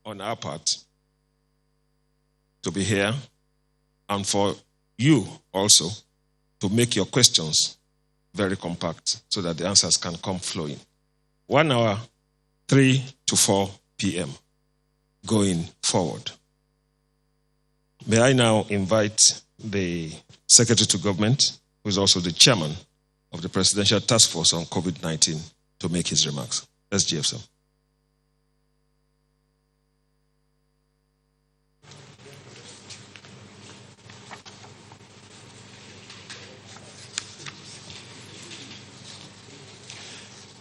on our part to be here and for you also to make your questions very compact so that the answers can come flowing. 1 hour, 3 to 4 p.m. going forward. May I now invite the Secretary to Government, who is also the chairman of the Presidential Task Force on COVID-19, to make his remarks. SGF, sir.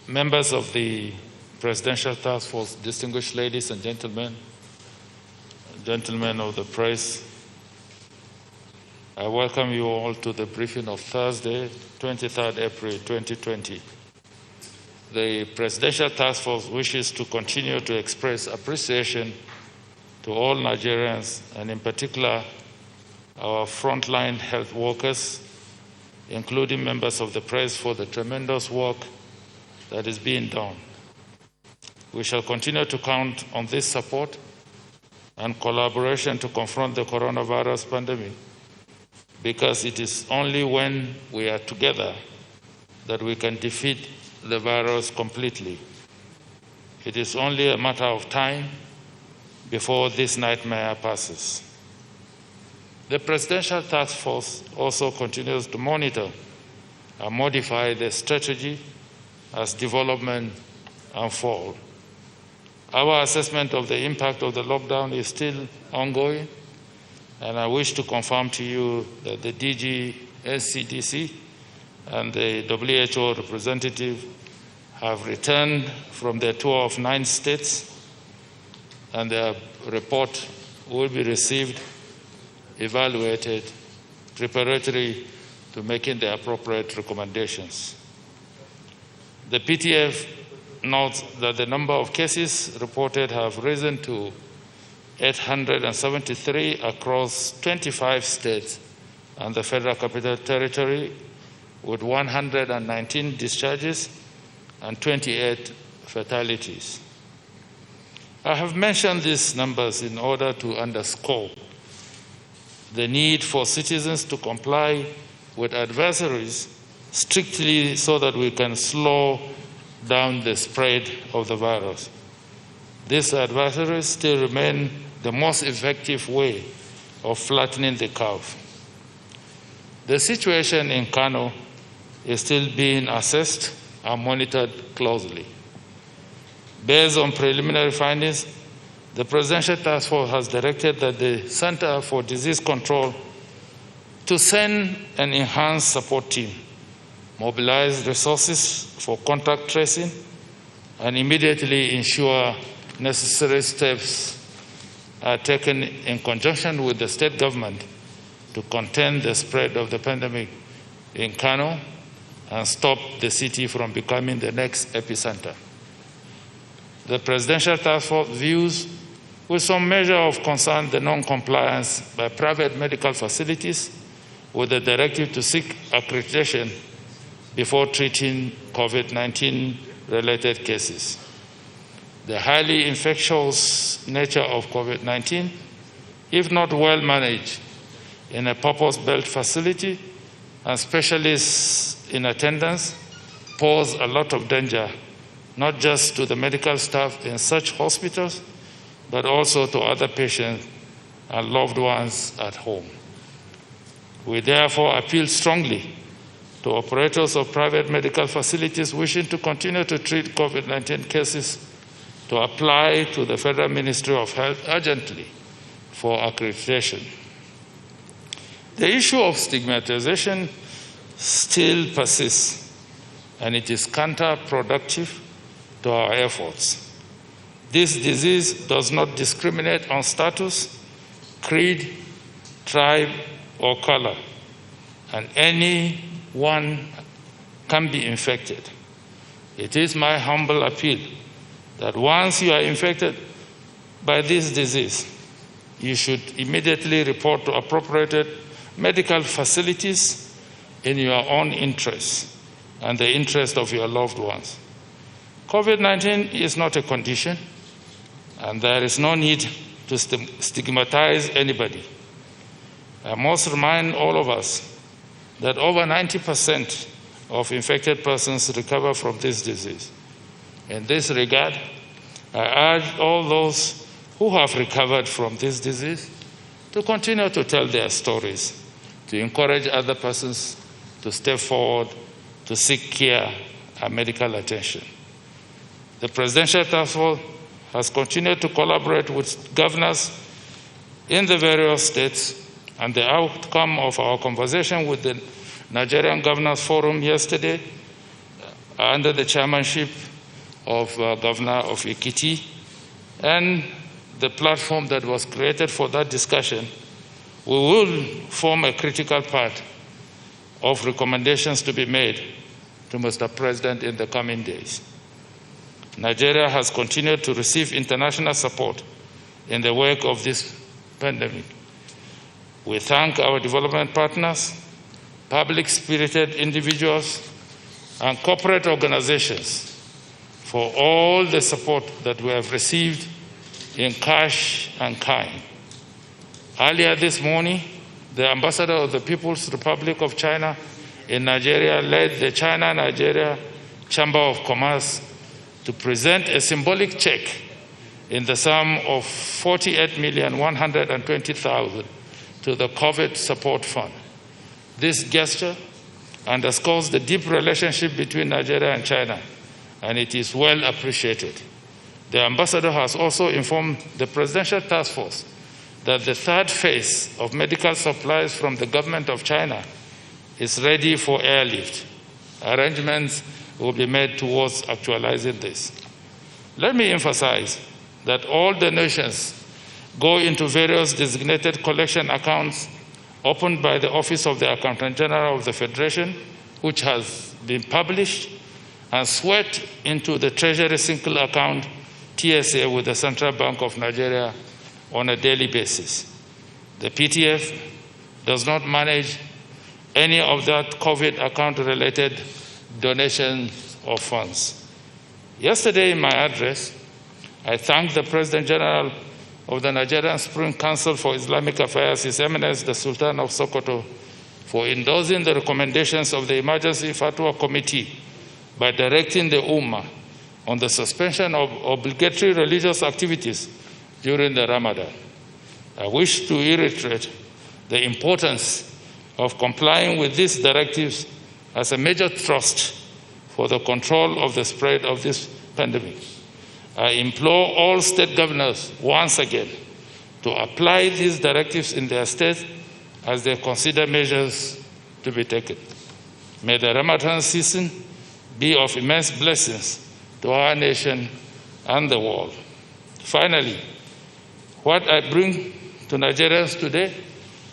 Members of the Presidential Task Force, distinguished ladies and gentlemen, gentlemen of the press, I welcome you all to the briefing of Thursday, 23rd April 2020. The Presidential Task Force wishes to continue to express appreciation to all Nigerians, and in particular our frontline health workers, including members of the press, for the tremendous work that is being done. We shall continue to count on this support and collaboration to confront the coronavirus pandemic, because it is only when we are together that we can defeat the virus completely. It is only a matter of time before this nightmare passes. The Presidential Task Force also continues to monitor and modify the strategy as development unfold. Our assessment of the impact of the lockdown is still ongoing, and I wish to confirm to you that the DG SCDC and the WHO representative have returned from their tour of 9 states, and their report will be received, evaluated, preparatory to making the appropriate recommendations. The PTF notes that the number of cases reported have risen to 873 across 25 states and the Federal Capital Territory, with 119 discharges and 28 fatalities. I have mentioned these numbers in order to underscore the need for citizens to comply with advisories strictly so that we can slow down the spread of the virus. These advisories still remain the most effective way of flattening the curve. The situation in Kano is still being assessed and monitored closely. Based on preliminary findings, the Presidential Task Force has directed that the Center for Disease Control to send an enhanced support team, mobilize resources for contact tracing, and immediately ensure necessary steps are taken in conjunction with the state government to contain the spread of the pandemic in Kano and stop the city from becoming the next epicenter. The Presidential Task Force views with some measure of concern the non-compliance by private medical facilities with the directive to seek accreditation before treating COVID-19 related cases. The highly infectious nature of COVID-19, if not well managed in a purpose-built facility and specialists in attendance, pose a lot of danger, not just to the medical staff in such hospitals, but also to other patients and loved ones at home. We therefore appeal strongly to operators of private medical facilities wishing to continue to treat COVID-19 cases to apply to the Federal Ministry of Health urgently for accreditation. The issue of stigmatization still persists, and it is counterproductive to our efforts. This disease does not discriminate on status, creed, tribe, or color, and anyone can be infected. It is my humble appeal that once you are infected by this disease, you should immediately report to appropriate medical facilities in your own interest and the interest of your loved ones. COVID-19 is not a condition, and there is no need to stigmatize anybody. I must remind all of us that over 90% of infected persons recover from this disease. In this regard, I urge all those who have recovered from this disease to continue to tell their stories, to encourage other persons to step forward to seek care and medical attention. The Presidential Task Force has continued to collaborate with governors in the various states, and the outcome of our conversation with the Nigerian Governors Forum yesterday, under the chairmanship of Governor of Ekiti, and the platform that was created for that discussion, we will form a critical part of recommendations to be made to Mr. President in the coming days. Nigeria has continued to receive international support in the wake of this pandemic. We thank our development partners, public-spirited individuals, and corporate organizations for all the support that we have received in cash and kind. Earlier this morning, the ambassador of the People's Republic of China in Nigeria led the China-Nigeria Chamber of Commerce to present a symbolic check in the sum of $48,120,000 to the COVID Support Fund. This gesture underscores the deep relationship between Nigeria and China, and it is well appreciated. The ambassador has also informed the Presidential Task Force that the third phase of medical supplies from the government of China is ready for airlift. Arrangements will be made towards actualizing this. Let me emphasize that all donations go into various designated collection accounts opened by the Office of the Accountant General of the Federation, which has been published, and swept into the Treasury Single Account, TSA, with the Central Bank of Nigeria on a daily basis. The PTF does not manage any of that COVID account-related donations of funds. Yesterday in my address, I thanked the President General of the Nigerian Supreme Council for Islamic Affairs, His Eminence the Sultan of Sokoto, for endorsing the recommendations of the Emergency Fatwa Committee by directing the Ummah on the suspension of obligatory religious activities during the Ramadan. I wish to reiterate the importance of complying with these directives as a major thrust for the control of the spread of this pandemic. I implore all state governors once again to apply these directives in their states as they consider measures to be taken. May the Ramadan season be of immense blessings to our nation and the world. Finally, what I bring to Nigerians today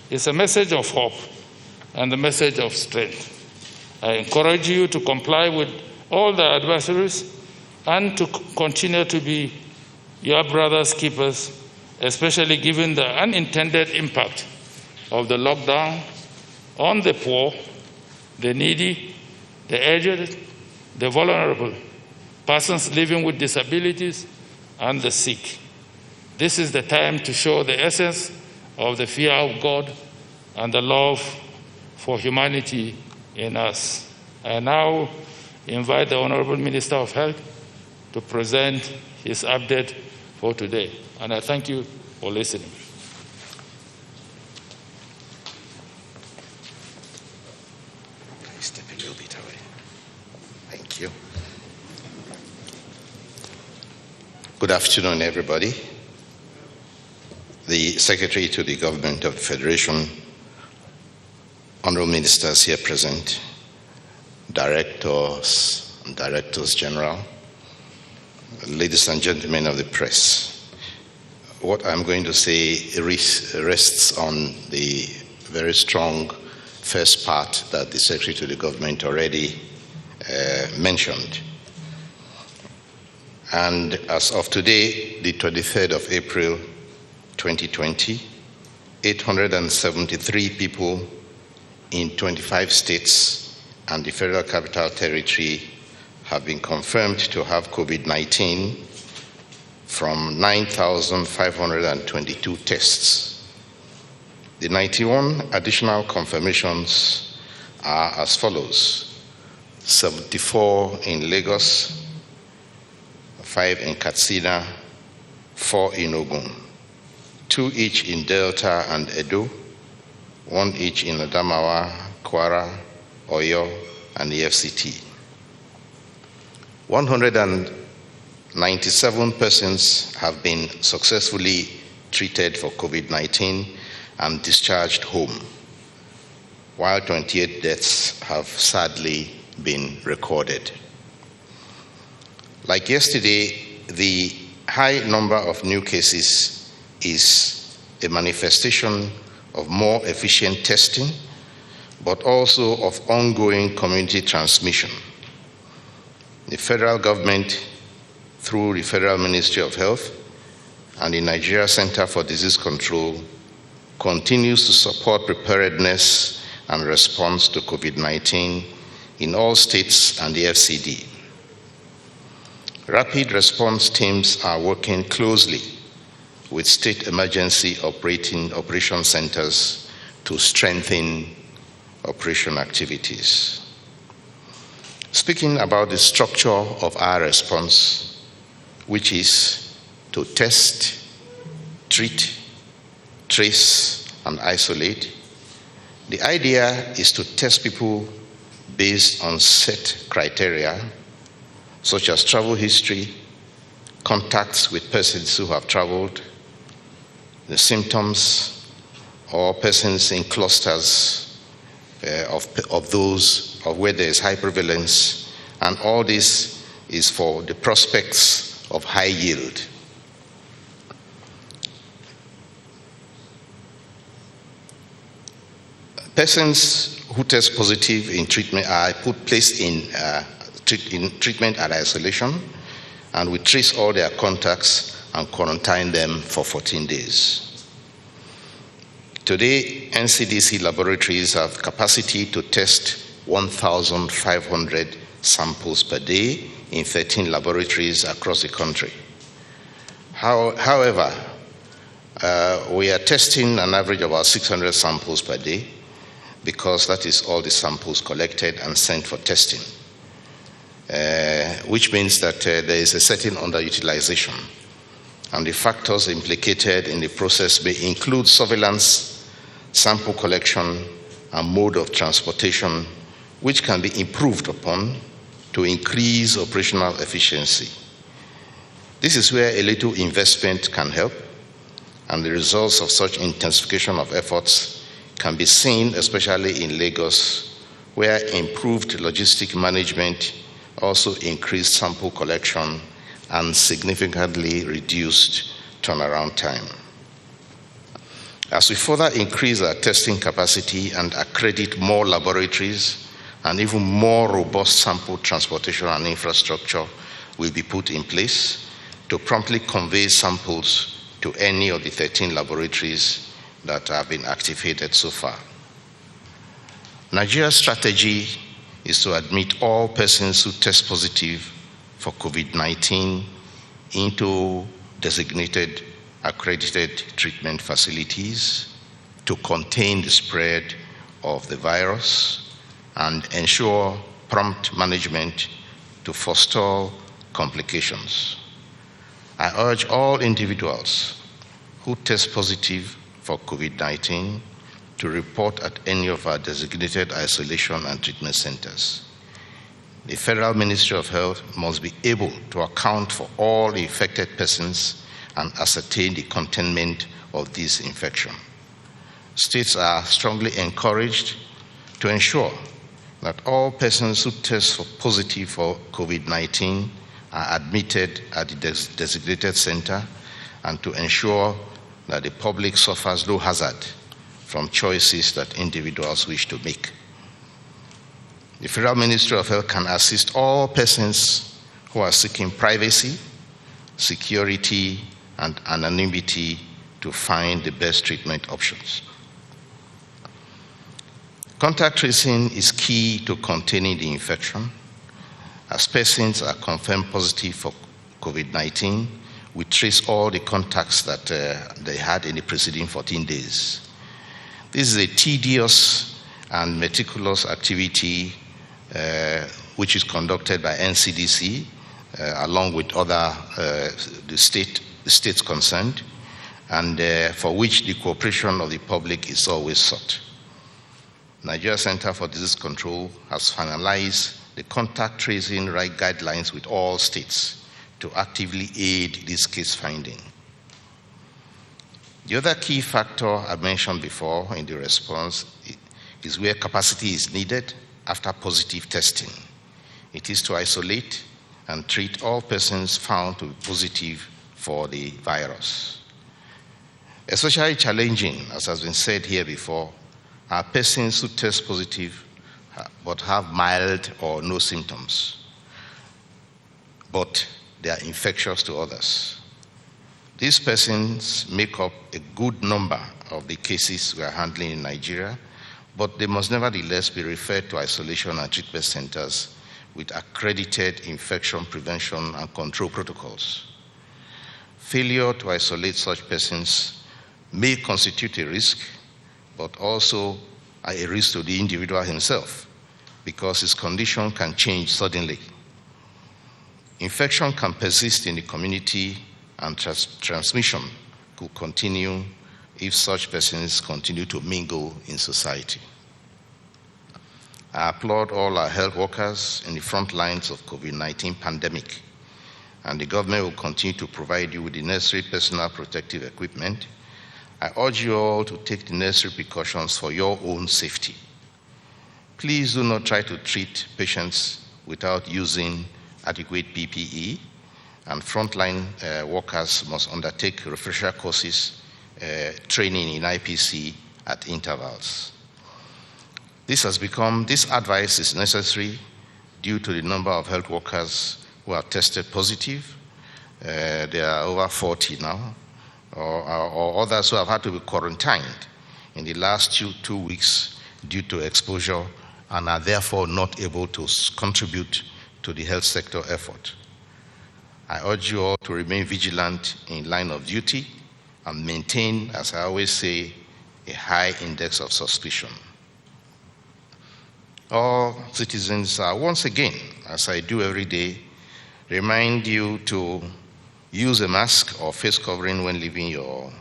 is a message of hope and a message of strength. I encourage you to comply with all the advisories and to continue to be your brother's keepers, especially given the unintended impact of the lockdown on the poor, the needy, the aged, the vulnerable, persons living with disabilities, and the sick. This is the time to show the essence of the fear of God and the love for humanity in us. I now invite the Honorable Minister of Health to present his update for today. And I thank you for listening. Please step a little bit away. Thank you. Good afternoon, everybody. The Secretary to the Government of the Federation, Honorable Ministers here present, Directors and Directors General, ladies and gentlemen of the press. What I'm going to say rests on the very strong first part that the Secretary to the Government already mentioned. And as of today, the 23rd of April, 2020, 873 people in 25 states and the Federal Capital Territory have been confirmed to have COVID-19, from 9,522 tests. The 91 additional confirmations are as follows: 74 in Lagos, 5 in Katsina, 4 in Ogun, 2 each in Delta and Edo, 1 each in Adamawa, Kwara, Oyo, and the FCT. 197 persons have been successfully treated for COVID-19 and discharged home, while 28 deaths have sadly been recorded. Like yesterday, the high number of new cases is a manifestation of more efficient testing, but also of ongoing community transmission. The federal government, through the Federal Ministry of Health and the Nigeria Center for Disease Control, continues to support preparedness and response to COVID-19 in all states and the FCD. Rapid response teams are working closely with state emergency operation centers to strengthen operation activities. Speaking about the structure of our response, which is to test, treat, trace, and isolate, the idea is to test people based on set criteria, such as travel history, contacts with persons who have traveled, the symptoms, or persons in clusters of those of where there is high prevalence, and all this is for the prospects of high yield. Persons who test positive in treatment are placed in treatment and isolation, and we trace all their contacts and quarantine them for 14 days. Today, NCDC laboratories have capacity to test 1,500 samples per day in 13 laboratories across the country. However, we are testing an average of about 600 samples per day, because that is all the samples collected and sent for testing, which means that there is a certain underutilization. And the factors implicated in the process may include surveillance, sample collection, and mode of transportation, which can be improved upon to increase operational efficiency. This is where a little investment can help, and the results of such intensification of efforts can be seen, especially in Lagos, where improved logistic management also increased sample collection and significantly reduced turnaround time. As we further increase our testing capacity and accredit more laboratories, and even more robust sample transportation and infrastructure will be put in place to promptly convey samples to any of the 13 laboratories that have been activated so far. Nigeria's strategy is to admit all persons who test positive for COVID-19 into designated accredited treatment facilities to contain the spread of the virus and ensure prompt management to forestall complications. I urge all individuals who test positive for COVID-19 to report at any of our designated isolation and treatment centers. The Federal Ministry of Health must be able to account for all the infected persons and ascertain the containment of this infection. States are strongly encouraged to ensure that all persons who test positive for COVID-19 are admitted at the designated center, and to ensure that the public suffers no hazard from choices that individuals wish to make. The Federal Ministry of Health can assist all persons who are seeking privacy, security, and anonymity to find the best treatment options. Contact tracing is key to containing the infection. As persons are confirmed positive for COVID-19, we trace all the contacts that they had in the preceding 14 days. This is a tedious and meticulous activity which is conducted by NCDC along with other the states concerned, and for which the cooperation of the public is always sought. Nigeria Center for Disease Control has finalized the contact tracing guidelines with all states to actively aid this case finding. The other key factor I mentioned before in the response is where capacity is needed after positive testing. It is to isolate and treat all persons found to be positive for the virus. Especially challenging, as has been said here before, are persons who test positive but have mild or no symptoms, but they are infectious to others. These persons make up a good number of the cases we are handling in Nigeria, but they must nevertheless be referred to isolation and treatment centers with accredited infection prevention and control protocols. Failure to isolate such persons may constitute a risk, but also a risk to the individual himself, because his condition can change suddenly. Infection can persist in the community, and transmission could continue if such persons continue to mingle in society. I applaud all our health workers in the front lines of COVID-19 pandemic, and the government will continue to provide you with the necessary personal protective equipment. I urge you all to take the necessary precautions for your own safety. Please do not try to treat patients without using adequate PPE, and frontline workers must undertake refresher courses, training in IPC at intervals. This advice is necessary due to the number of health workers who have tested positive. There are over 40 now, or others who have had to be quarantined in the last two weeks due to exposure and are therefore not able to contribute to the health sector effort. I urge you all to remain vigilant in line of duty and maintain, as I always say, a high index of suspicion. All citizens are once again, as I do every day, remind you to use a mask or face covering when leaving your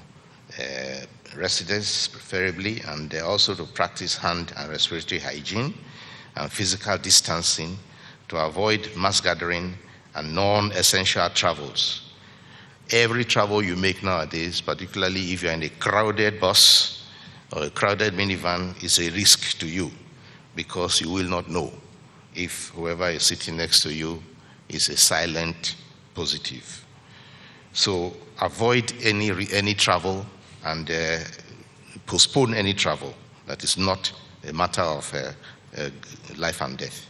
residence, preferably, and also to practice hand and respiratory hygiene and physical distancing to avoid mass gathering and non-essential travels. Every travel you make nowadays, particularly if you're in a crowded bus or a crowded minivan, is a risk to you, because you will not know if whoever is sitting next to you is a silent positive. So avoid any travel and postpone any travel that is not a matter of life and death.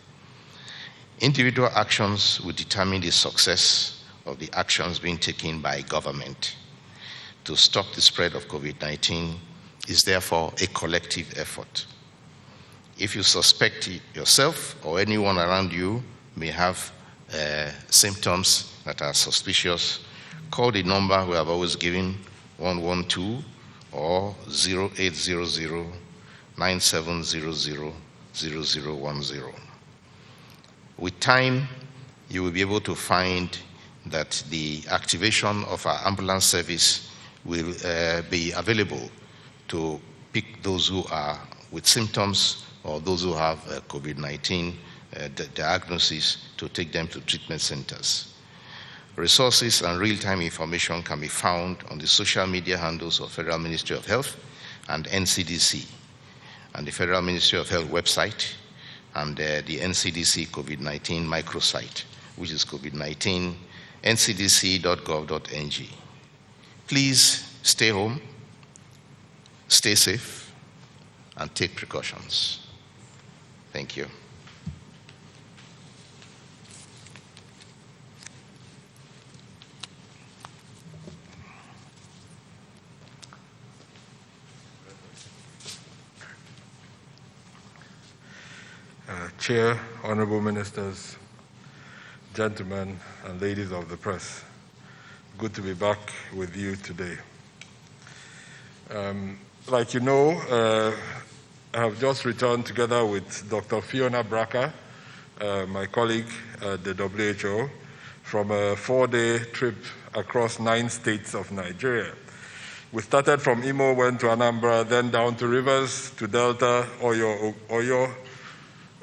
Individual actions will determine the success of the actions being taken by government. To stop the spread of COVID-19 is therefore a collective effort. If you suspect yourself or anyone around you may have symptoms that are suspicious, call the number we have always given, 112 or 0800 9700 0010. With time, you will be able to find that the activation of our ambulance service will be available to pick those who are with symptoms or those who have COVID-19 diagnosis, to take them to treatment centers. Resources and real-time information can be found on the social media handles of Federal Ministry of Health and NCDC, and the Federal Ministry of Health website, and the NCDC COVID-19 microsite, which is COVID-19 ncdc.gov.ng. Please stay home, stay safe, and take precautions. Thank you. Chair, honorable ministers, gentlemen and ladies of the press, good to be back with you today. Like you know, I have just returned together with Dr. Fiona Bracker, my colleague at the WHO, from a 4-day trip across 9 states of Nigeria. We started from Imo, went to Anambra, then down to Rivers, to Delta, Oyo,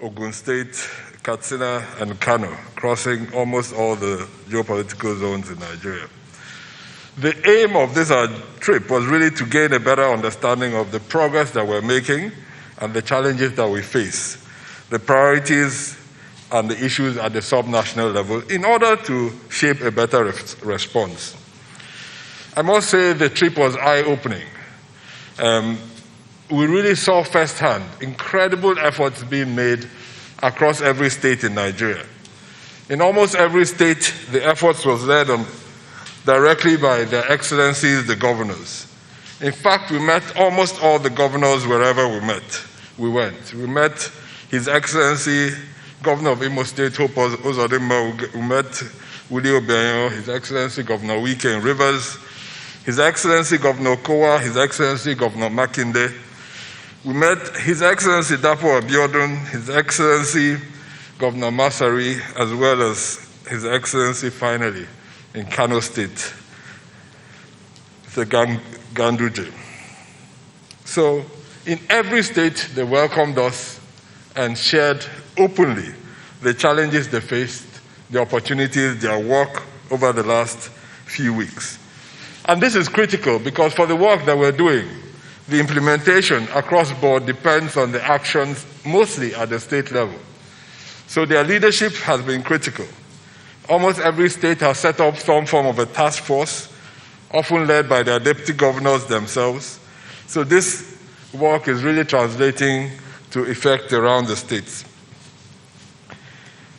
Ogun State, Katsina, and Kano, crossing almost all the geopolitical zones in Nigeria. The aim of this trip was really to gain a better understanding of the progress that we're making and the challenges that we face, the priorities and the issues at the subnational level in order to shape a better response. I must say the trip was eye-opening. We really saw firsthand incredible efforts being made across every state in Nigeria. In almost every state, the efforts was led on directly by their excellencies, the governors. In fact, we met almost all the governors wherever we went. We met His Excellency, Governor of Imo State, Hope Uzodimma. We met Willie Obianyo, His Excellency, Governor Wike in Rivers, His Excellency, Governor Kowa, His Excellency, Governor Makinde. We met His Excellency, Dapo Abiodun, His Excellency, Governor Masari, as well as His Excellency, finally, in Kano State, the Ganduje. So, in every state, they welcomed us and shared openly the challenges they faced, the opportunities, their work over the last few weeks. And this is critical because for the work that we're doing, the implementation across board depends on the actions mostly at the state level. So their leadership has been critical. Almost every state has set up some form of a task force, often led by their deputy governors themselves. So this work is really translating to effect around the states.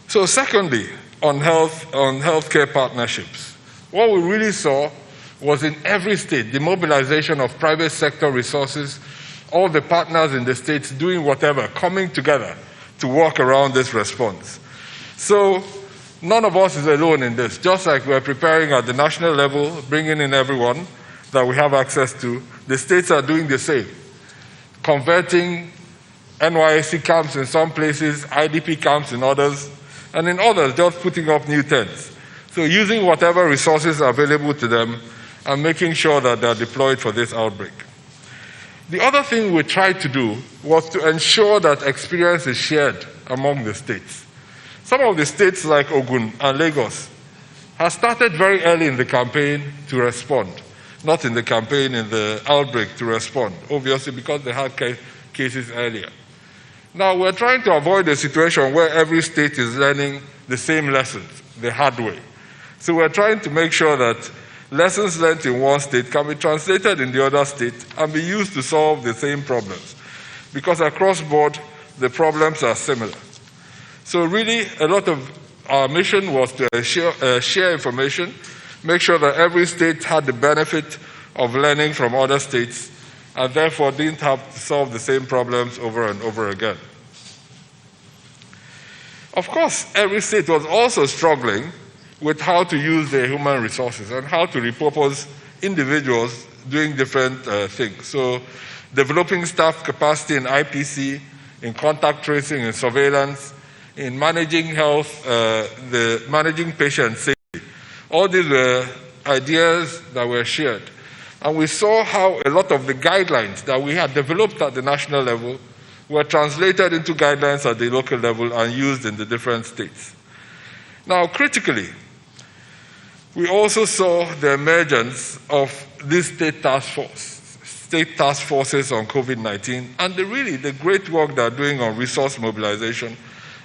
So secondly, on healthcare partnerships, what we really saw was in every state the mobilization of private sector resources, all the partners in the states doing whatever, coming together to work around this response. So none of us is alone in this. Just like we're preparing at the national level, bringing in everyone that we have access to, the states are doing the same, converting NYSC camps in some places, IDP camps in others, and in others just putting up new tents. So using whatever resources are available to them and making sure that they're deployed for this outbreak. The other thing we tried to do was to ensure that experience is shared among the states. Some of the states like Ogun and Lagos have started very early in the campaign to respond, not in the campaign, in the outbreak to respond, obviously because they had cases earlier. Now we're trying to avoid a situation where every state is learning the same lessons the hard way. So we're trying to make sure that lessons learned in one state can be translated in the other state and be used to solve the same problems. Because across board, the problems are similar. So really, a lot of our mission was to share information, make sure that every state had the benefit of learning from other states, and therefore didn't have to solve the same problems over and over again. Of course, every state was also struggling with how to use their human resources and how to repurpose individuals doing different things. So developing staff capacity in IPC, in contact tracing, in surveillance, in managing health, managing patient safety. All these were ideas that were shared. And we saw how a lot of the guidelines that we had developed at the national level were translated into guidelines at the local level and used in the different states. Now, critically, we also saw the emergence of this state task forces on COVID-19, and the great work they're doing on resource mobilization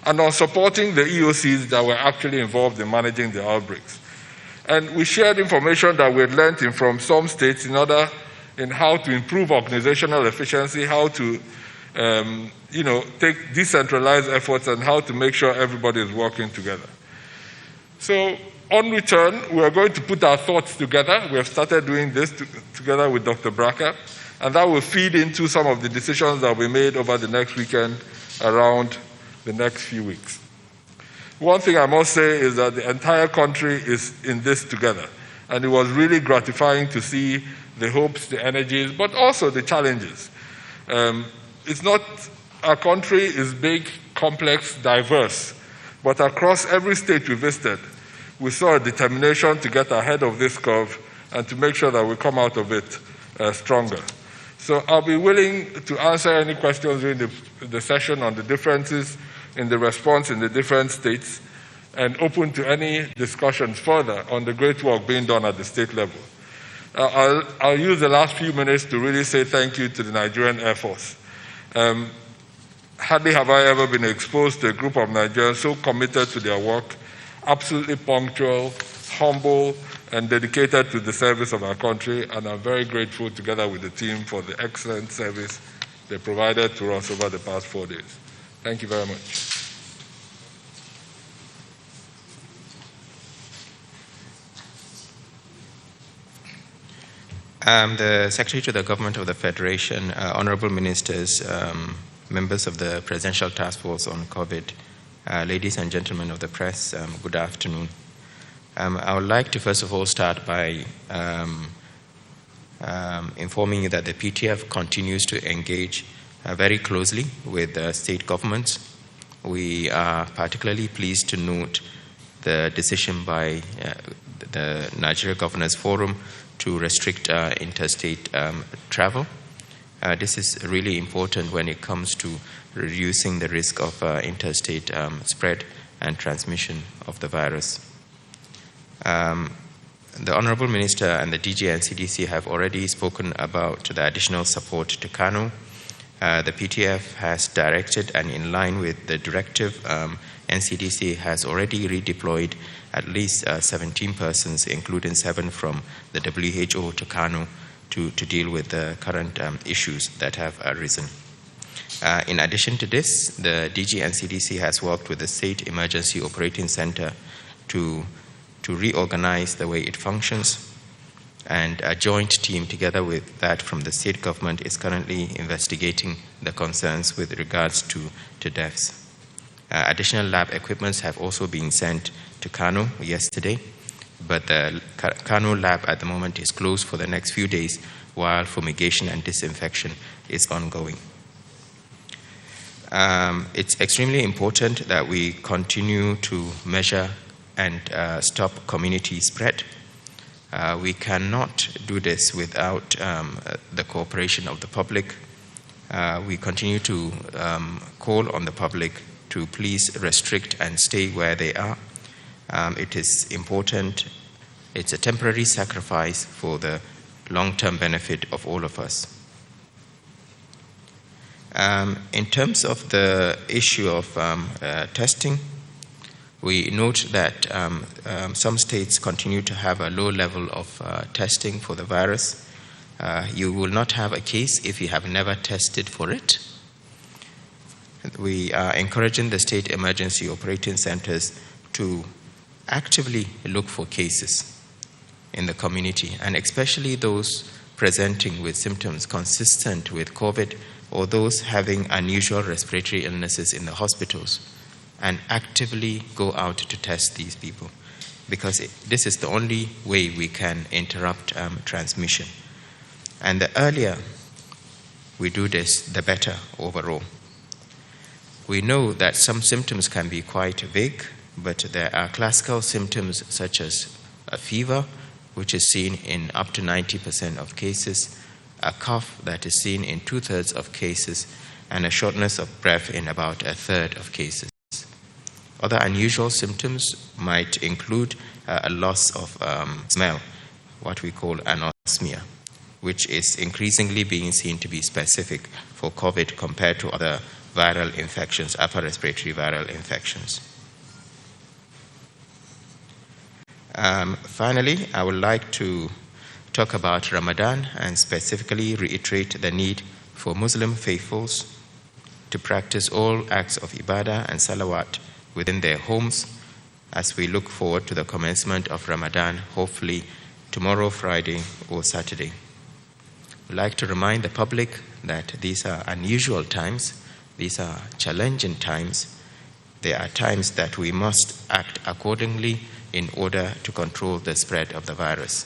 and on supporting the EOCs that were actually involved in managing the outbreaks. And we shared information that we had learned from some states in how to improve organizational efficiency, how to take decentralized efforts, and how to make sure everybody is working together. So on return, we are going to put our thoughts together. We have started doing this together with Dr. Bracker, and that will feed into some of the decisions that we made over the next weekend around the next few weeks. One thing I must say is that the entire country is in this together. And it was really gratifying to see the hopes, the energies, but also the challenges. Our country is big, complex, diverse, but across every state we visited, we saw a determination to get ahead of this curve and to make sure that we come out of it stronger. So I'll be willing to answer any questions during the session on the differences in the response in the different states and open to any discussions further on the great work being done at the state level. I'll use the last few minutes to really say thank you to the Nigerian Air Force. Hardly have I ever been exposed to a group of Nigerians so committed to their work, absolutely punctual, humble, and dedicated to the service of our country, and I'm very grateful together with the team for the excellent service they provided to us over the past 4 days. Thank you very much. The Secretary to the Government of the Federation, Honorable Ministers, members of the Presidential Task Force on COVID, ladies and gentlemen of the press, good afternoon. I would like to first of all start by informing you that the PTF continues to engage very closely with state governments. We are particularly pleased to note the decision by the Nigeria Governors Forum to restrict interstate travel. This is really important when it comes to reducing the risk of interstate spread and transmission of the virus. The Honorable Minister and the DG and CDC have already spoken about the additional support to Kano. The PTF has directed, and in line with the directive, NCDC has already redeployed at least 17 persons, including 7 from the WHO to Kano, to deal with the current issues that have arisen. In addition to this, the DG and CDC has worked with the State Emergency Operating Center to reorganize the way it functions, and a joint team together with that from the state government is currently investigating the concerns with regards to deaths. Additional lab equipments have also been sent to Kano yesterday, but the Kano lab at the moment is closed for the next few days while fumigation and disinfection is ongoing. It's extremely important that we continue to measure and stop community spread. We cannot do this without the cooperation of the public. We continue to call on the public to please restrict and stay where they are. It is important. It's a temporary sacrifice for the long-term benefit of all of us. In terms of the issue of testing, we note that some states continue to have a low level of testing for the virus. You will not have a case if you have never tested for it. We are encouraging the state emergency operating centers to actively look for cases in the community, and especially those presenting with symptoms consistent with COVID or those having unusual respiratory illnesses in the hospitals, and actively go out to test these people, because this is the only way we can interrupt transmission. And the earlier we do this, the better overall. We know that some symptoms can be quite vague, but there are classical symptoms such as a fever, which is seen in up to 90% of cases, a cough that is seen in 2/3 of cases, and a shortness of breath in about 1/3 of cases. Other unusual symptoms might include a loss of smell, what we call anosmia, which is increasingly being seen to be specific for COVID compared to other viral infections, upper respiratory viral infections. Finally, I would like to talk about Ramadan and specifically reiterate the need for Muslim faithfuls to practice all acts of ibadah and salawat within their homes as we look forward to the commencement of Ramadan, hopefully tomorrow, Friday, or Saturday. I'd like to remind the public that these are unusual times, these are challenging times. They are times that we must act accordingly in order to control the spread of the virus.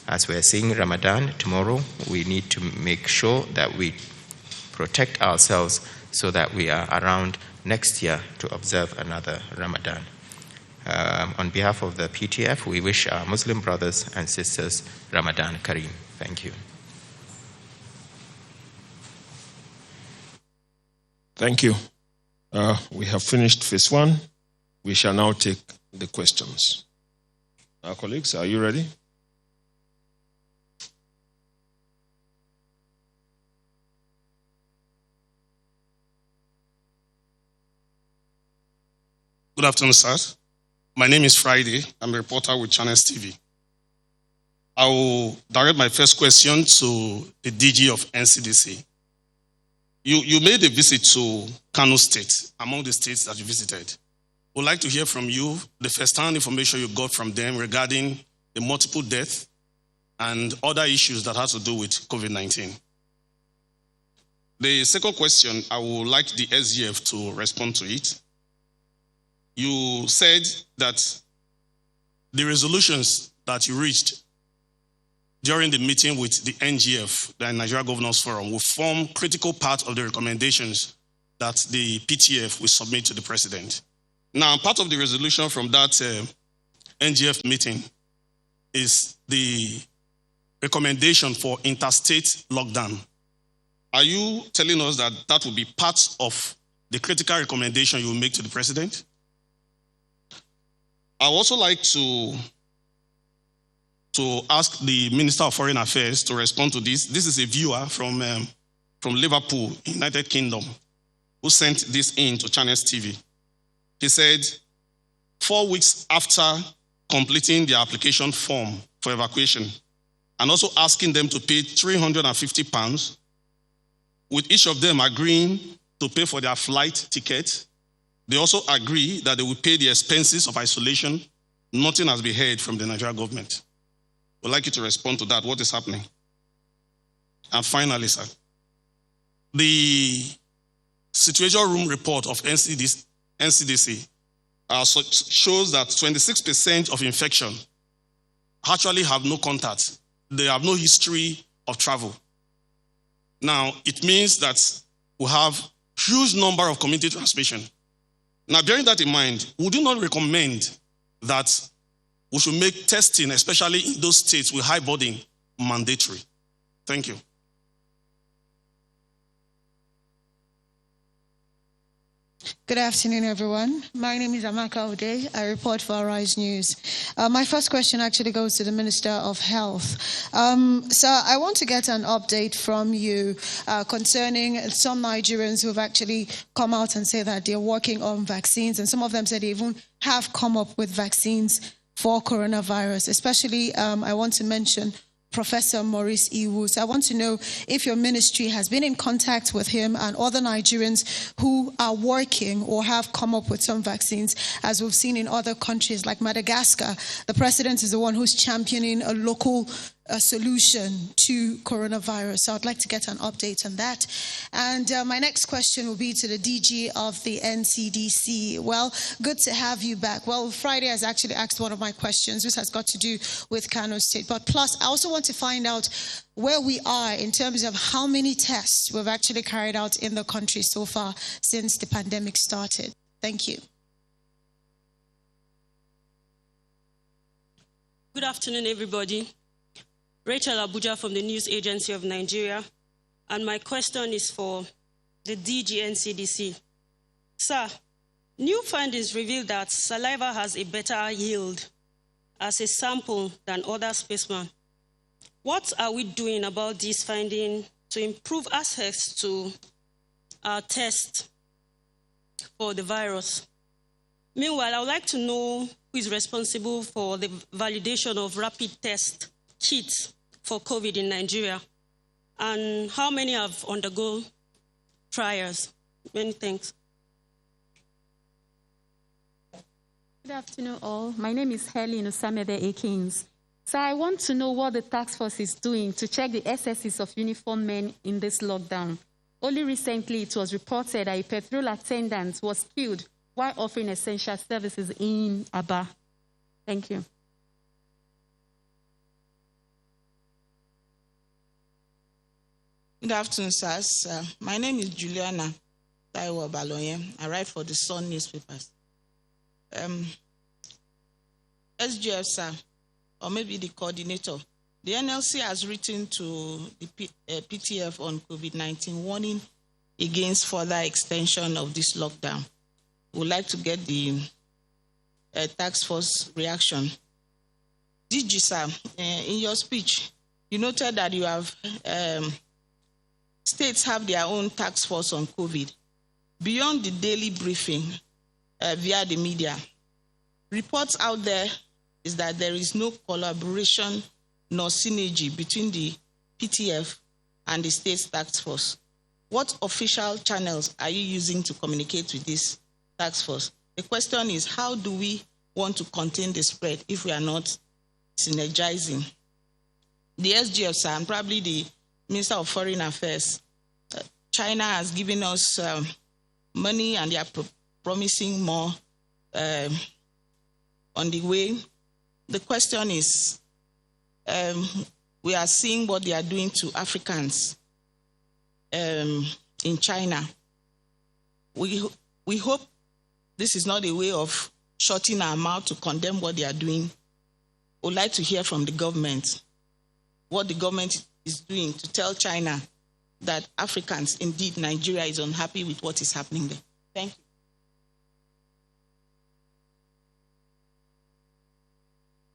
As we're seeing Ramadan tomorrow, we need to make sure that we protect ourselves so that we are around next year to observe another Ramadan. On behalf of the PTF, we wish our Muslim brothers and sisters Ramadan Kareem. Thank you. Thank you. We have finished phase one. We shall now take the questions. Our colleagues, are you ready? Good afternoon, sir. My name is Friday. I'm a reporter with Channels TV. I will direct my first question to the DG of NCDC. You made a visit to Kano State, among the states that you visited. We'd like to hear from you the first-hand information you got from them regarding the multiple deaths and other issues that have to do with COVID-19. The second question, I would like the SGF to respond to it. You said that the resolutions that you reached during the meeting with the NGF, the Nigeria Governors Forum, will form critical part of the recommendations that the PTF will submit to the President. Now, part of the resolution from that NGF meeting is the recommendation for interstate lockdown. Are you telling us that that will be part of the critical recommendation you will make to the President? I would also like to ask the Minister of Foreign Affairs to respond to this. This is a viewer from Liverpool, United Kingdom, who sent this in to Channels TV. He said, 4 weeks after completing the application form for evacuation, and also asking them to pay £350, with each of them agreeing to pay for their flight ticket, they also agree that they will pay the expenses of isolation. Nothing has been heard from the Nigerian government. We'd like you to respond to that. What is happening? And finally, sir, the situation room report of NCDC shows that 26% of infection actually have no contact. They have no history of travel. Now, it means that we have huge number of community transmission. Now, bearing that in mind, would you not recommend that we should make testing, especially in those states with high burden, mandatory? Thank you. Good afternoon, everyone. My name is Amaka Ode. I report for Arise News. My first question actually goes to the Minister of Health. So I want to get an update from you concerning some Nigerians who have actually come out and say that they're working on vaccines, and some of them said they even have come up with vaccines for coronavirus. Especially, I want to mention Professor Maurice Iwu. So I want to know if your ministry has been in contact with him and other Nigerians who are working or have come up with some vaccines, as we've seen in other countries like Madagascar. The president is the one who's championing a local solution to coronavirus. So I'd like to get an update on that. And my next question will be to the DG of the NCDC. Well, good to have you back. Well, Friday has actually asked one of my questions, which has got to do with Kano State. But plus, I also want to find out where we are in terms of how many tests we've actually carried out in the country so far since the pandemic started. Thank you. Good afternoon, everybody. Rachel Abuja from the News Agency of Nigeria, and my question is for the DG NCDC. Sir, new findings reveal that saliva has a better yield as a sample than other specimens. What are we doing about this finding to improve access to our test for the virus? Meanwhile, I would like to know who is responsible for the validation of rapid test kits for COVID in Nigeria, and how many have undergone trials? Many thanks. Good afternoon, all. My name is Helen Osamede Akins. So I want to know what the task force is doing to check the SSs of uniformed men in this lockdown. Only recently, it was reported that a petrol attendant was killed while offering essential services in Aba. Thank you. Good afternoon, sirs. My name is Juliana Taiwo Baloye. I write for the Sun newspapers. SGF, sir, or maybe the coordinator, the NLC has written to the PTF on COVID-19, warning against further extension of this lockdown. We would like to get the task force reaction. DG, sir, in your speech, you noted that you have states have their own task force on COVID. Beyond the daily briefing via the media, reports out there is that there is no collaboration nor synergy between the PTF and the state's task force. What official channels are you using to communicate with this task force? The question is, how do we want to contain the spread if we are not synergizing? The SGF, sir, and probably the Minister of Foreign Affairs, China has given us money and they are promising more on the way. The question is, we are seeing what they are doing to Africans in China. We hope this is not a way of shutting our mouth to condemn what they are doing. We'd like to hear from the government what the government is doing to tell China that Africans, indeed Nigeria, is unhappy with what is happening there. Thank you.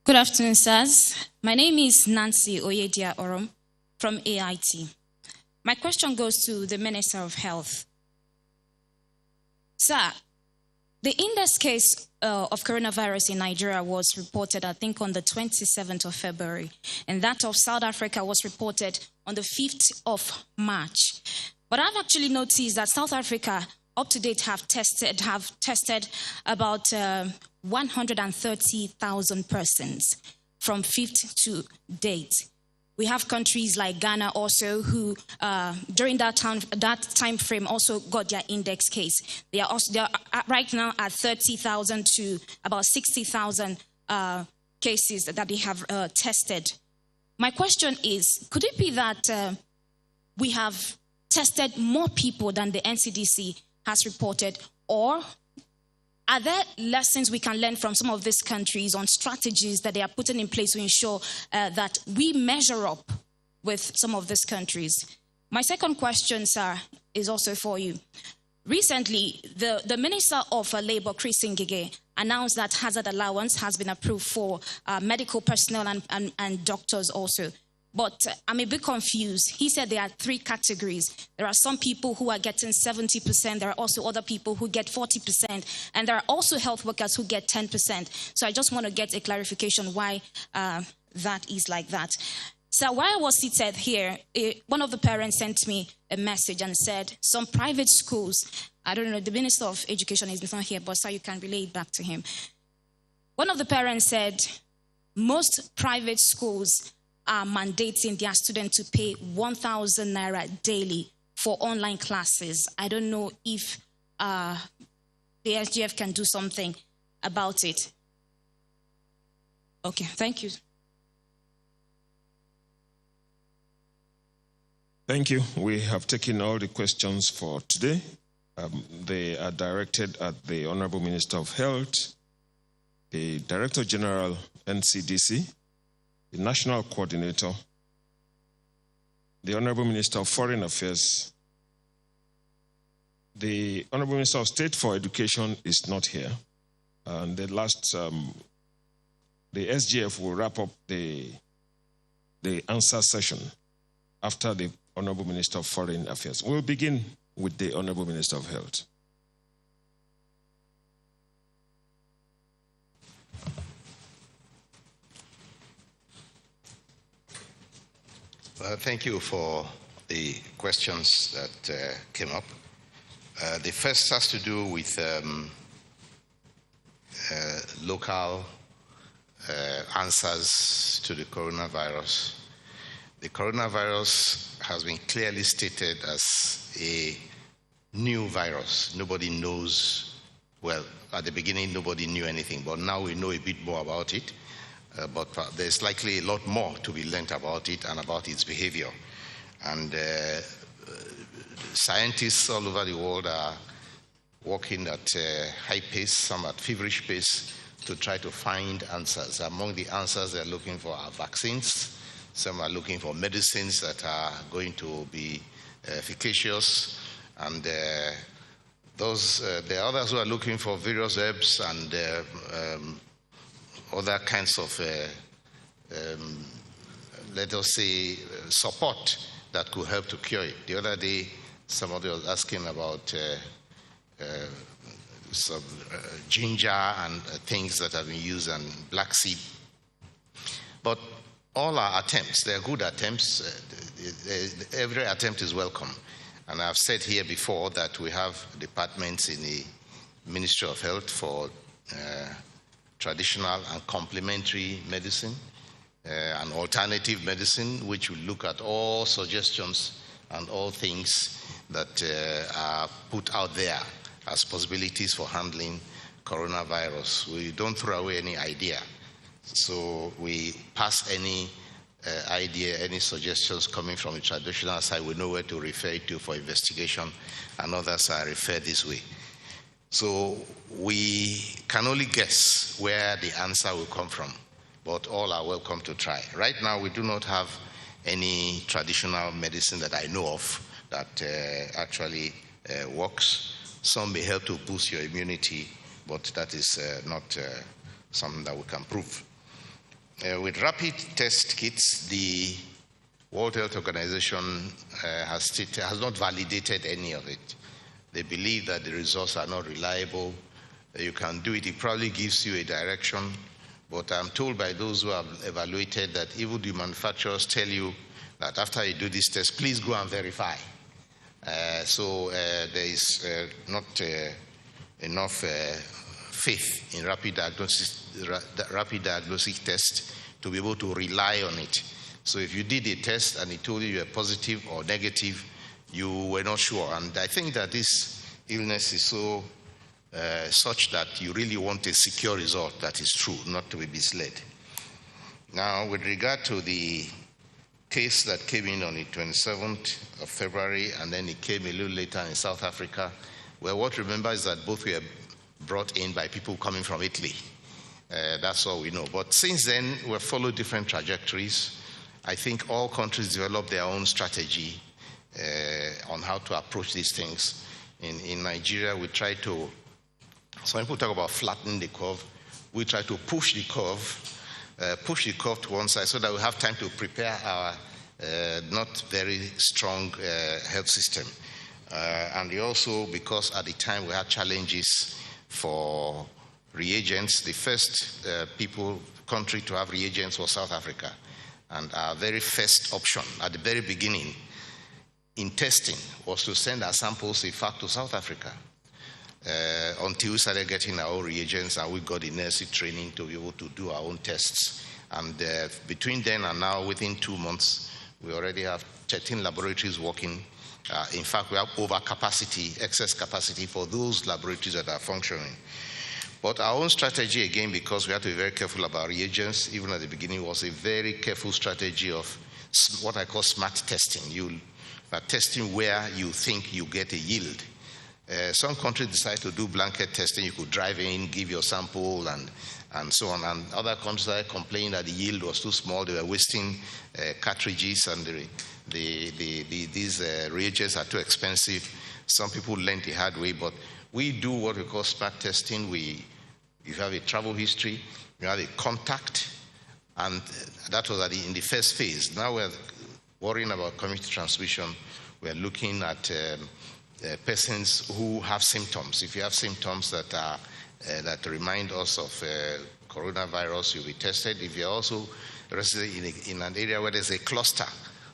Good afternoon, sirs. My name is Nancy Oyedia Orom from AIT. My question goes to the Minister of Health. Sir, the index case of coronavirus in Nigeria was reported, I think, on the 27th of February, and that of South Africa was reported on the 5th of March. But I've actually noticed that South Africa, up to date, have tested about 130,000 persons from 5th to date. We have countries like Ghana also who, during that time frame, also got their index case. They are right now at 30,000 to about 60,000 cases that they have tested. My question is, could it be that we have tested more people than the NCDC has reported, or are there lessons we can learn from some of these countries on strategies that they are putting in place to ensure that we measure up with some of these countries? My second question, sir, is also for you. Recently, the Minister of Labour, Chris Ngige, announced that hazard allowance has been approved for medical personnel and doctors also. But I'm a bit confused. He said there are three categories. There are some people who are getting 70%. There are also other people who get 40%. And there are also health workers who get 10%. So I just want to get a clarification why that is like that. So while I was seated here, one of the parents sent me a message and said some private schools, I don't know, the Minister of Education is not here, but so you can relay it back to him. One of the parents said most private schools are mandating their students to pay 1,000 naira daily for online classes. I don't know if the SGF can do something about it. Okay, thank you. Thank you. We have taken all the questions for today. They are directed at the Honorable Minister of Health, the Director General, NCDC, the National Coordinator, the Honorable Minister of Foreign Affairs. The Honorable Minister of State for Education is not here. And the SGF will wrap up the answer session after the Honorable Minister of Foreign Affairs. We'll begin with the Honorable Minister of Health. Thank you for the questions that came up. The first has to do with local answers to the coronavirus. The coronavirus has been clearly stated as a new virus. Nobody knows Well, at the beginning, nobody knew anything, but now we know a bit more about it. But there's likely a lot more to be learned about it and about its behavior. And scientists all over the world are working at high pace, some at feverish pace, to try to find answers. Among the answers they're looking for are vaccines. Some are looking for medicines that are going to be efficacious. And there are others who are looking for various herbs and other kinds of, let us say, support that could help to cure it. The other day, somebody was asking about some ginger and things that have been used, and black seed. But all our attempts, they're good attempts. Every attempt is welcome. And I've said here before that we have departments in the Ministry of Health for traditional and complementary medicine and alternative medicine, which will look at all suggestions and all things that are put out there as possibilities for handling coronavirus. We don't throw away any idea. So we pass any idea, any suggestions coming from the traditional side, we know where to refer it to for investigation, and others are referred this way. So we can only guess where the answer will come from, but all are welcome to try. Right now, we do not have any traditional medicine that I know of that actually works. Some may help to boost your immunity, but that is not something that we can prove. With rapid test kits, the World Health Organization has not validated any of it. They believe that the results are not reliable. You can do it. It probably gives you a direction. But I'm told by those who have evaluated that even the manufacturers tell you that after you do this test, please go and verify. So there is not enough faith in rapid diagnostic test to be able to rely on it. So if you did a test and it told you you were positive or negative, you were not sure. And I think that this illness is so such that you really want a secure result that is true, not to be misled. Now, with regard to the case that came in on the 27th of February, and then it came a little later in South Africa, well, what remember is that both were brought in by people coming from Italy. That's all we know. But since then, we've followed different trajectories. I think all countries develop their own strategy on how to approach these things. In Nigeria, we try to, some people talk about flattening the curve. We try to push the curve to one side so that we have time to prepare our not very strong health system. And also because at the time we had challenges for reagents. The first country to have reagents was South Africa. And our very first option at the very beginning in testing was to send our samples, in fact, to South Africa until we started getting our own reagents and we got the necessary training to be able to do our own tests. And between then and now, within 2 months, we already have 13 laboratories working. In fact, we have overcapacity, excess capacity for those laboratories that are functioning. But our own strategy, again, because we have to be very careful about reagents, even at the beginning, was a very careful strategy of what I call smart testing. You are testing where you think you get a yield. Some countries decide to do blanket testing. You could drive in, give your sample, and so on. And other countries started complaining that the yield was too small. They were wasting cartridges, and these reagents are too expensive. Some people learned the hard way, but we do what we call smart testing. You have a travel history, you have a contact, and that was in the first phase. Now we're worrying about community transmission. We're looking at persons who have symptoms. If you have symptoms that remind us of coronavirus, you'll be tested. If you're also residing in an area where there's a cluster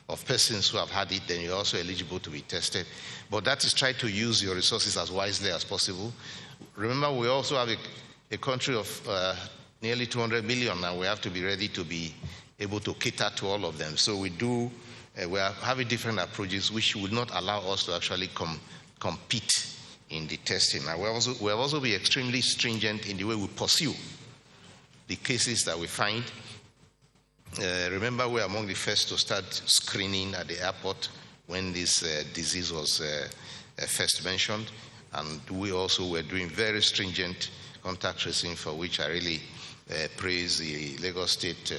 of persons who have had it, then you're also eligible to be tested. But that is try to use your resources as wisely as possible. Remember, we also have a country of nearly 200 million, and we have to be ready to be able to cater to all of them. So we are having different approaches which would not allow us to actually compete in the testing. And we have also been extremely stringent in the way we pursue the cases that we find. Remember, we were among the first to start screening at the airport when this disease was first mentioned. And we also were doing very stringent contact tracing, for which I really praise the Lagos State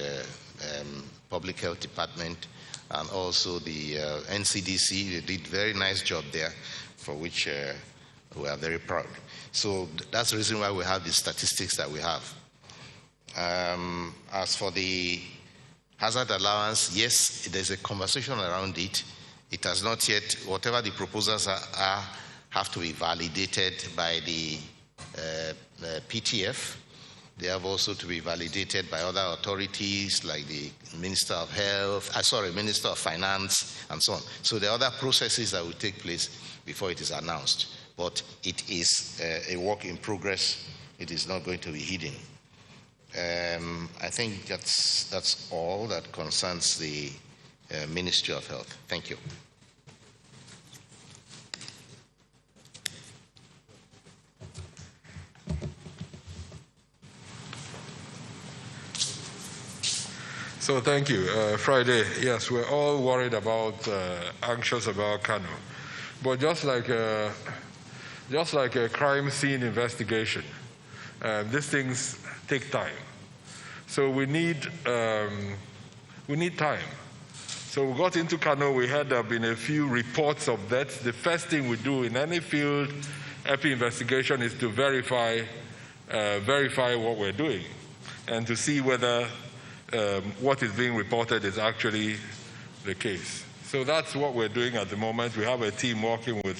Public Health Department and also the NCDC. They did a very nice job there, for which we are very proud. So that's the reason why we have the statistics that we have. As for the hazard allowance, yes, there's a conversation around it. It has not yet, whatever the proposals are have to be validated by the PTF. They have also to be validated by other authorities like the Minister of Health, Minister of Finance, and so on. So there are other processes that will take place before it is announced. But it is a work in progress. It is not going to be hidden. I think that's all that concerns the Ministry of Health. Thank you. So thank you. Friday, yes, we're all worried about, anxious about Kano. But just like a crime scene investigation, these things take time. So we need time. So we got into Kano, we heard there have been a few reports of deaths. The first thing we do in any field epi investigation is to verify what we're doing and to see whether what is being reported is actually the case. So that's what we're doing at the moment. We have a team working with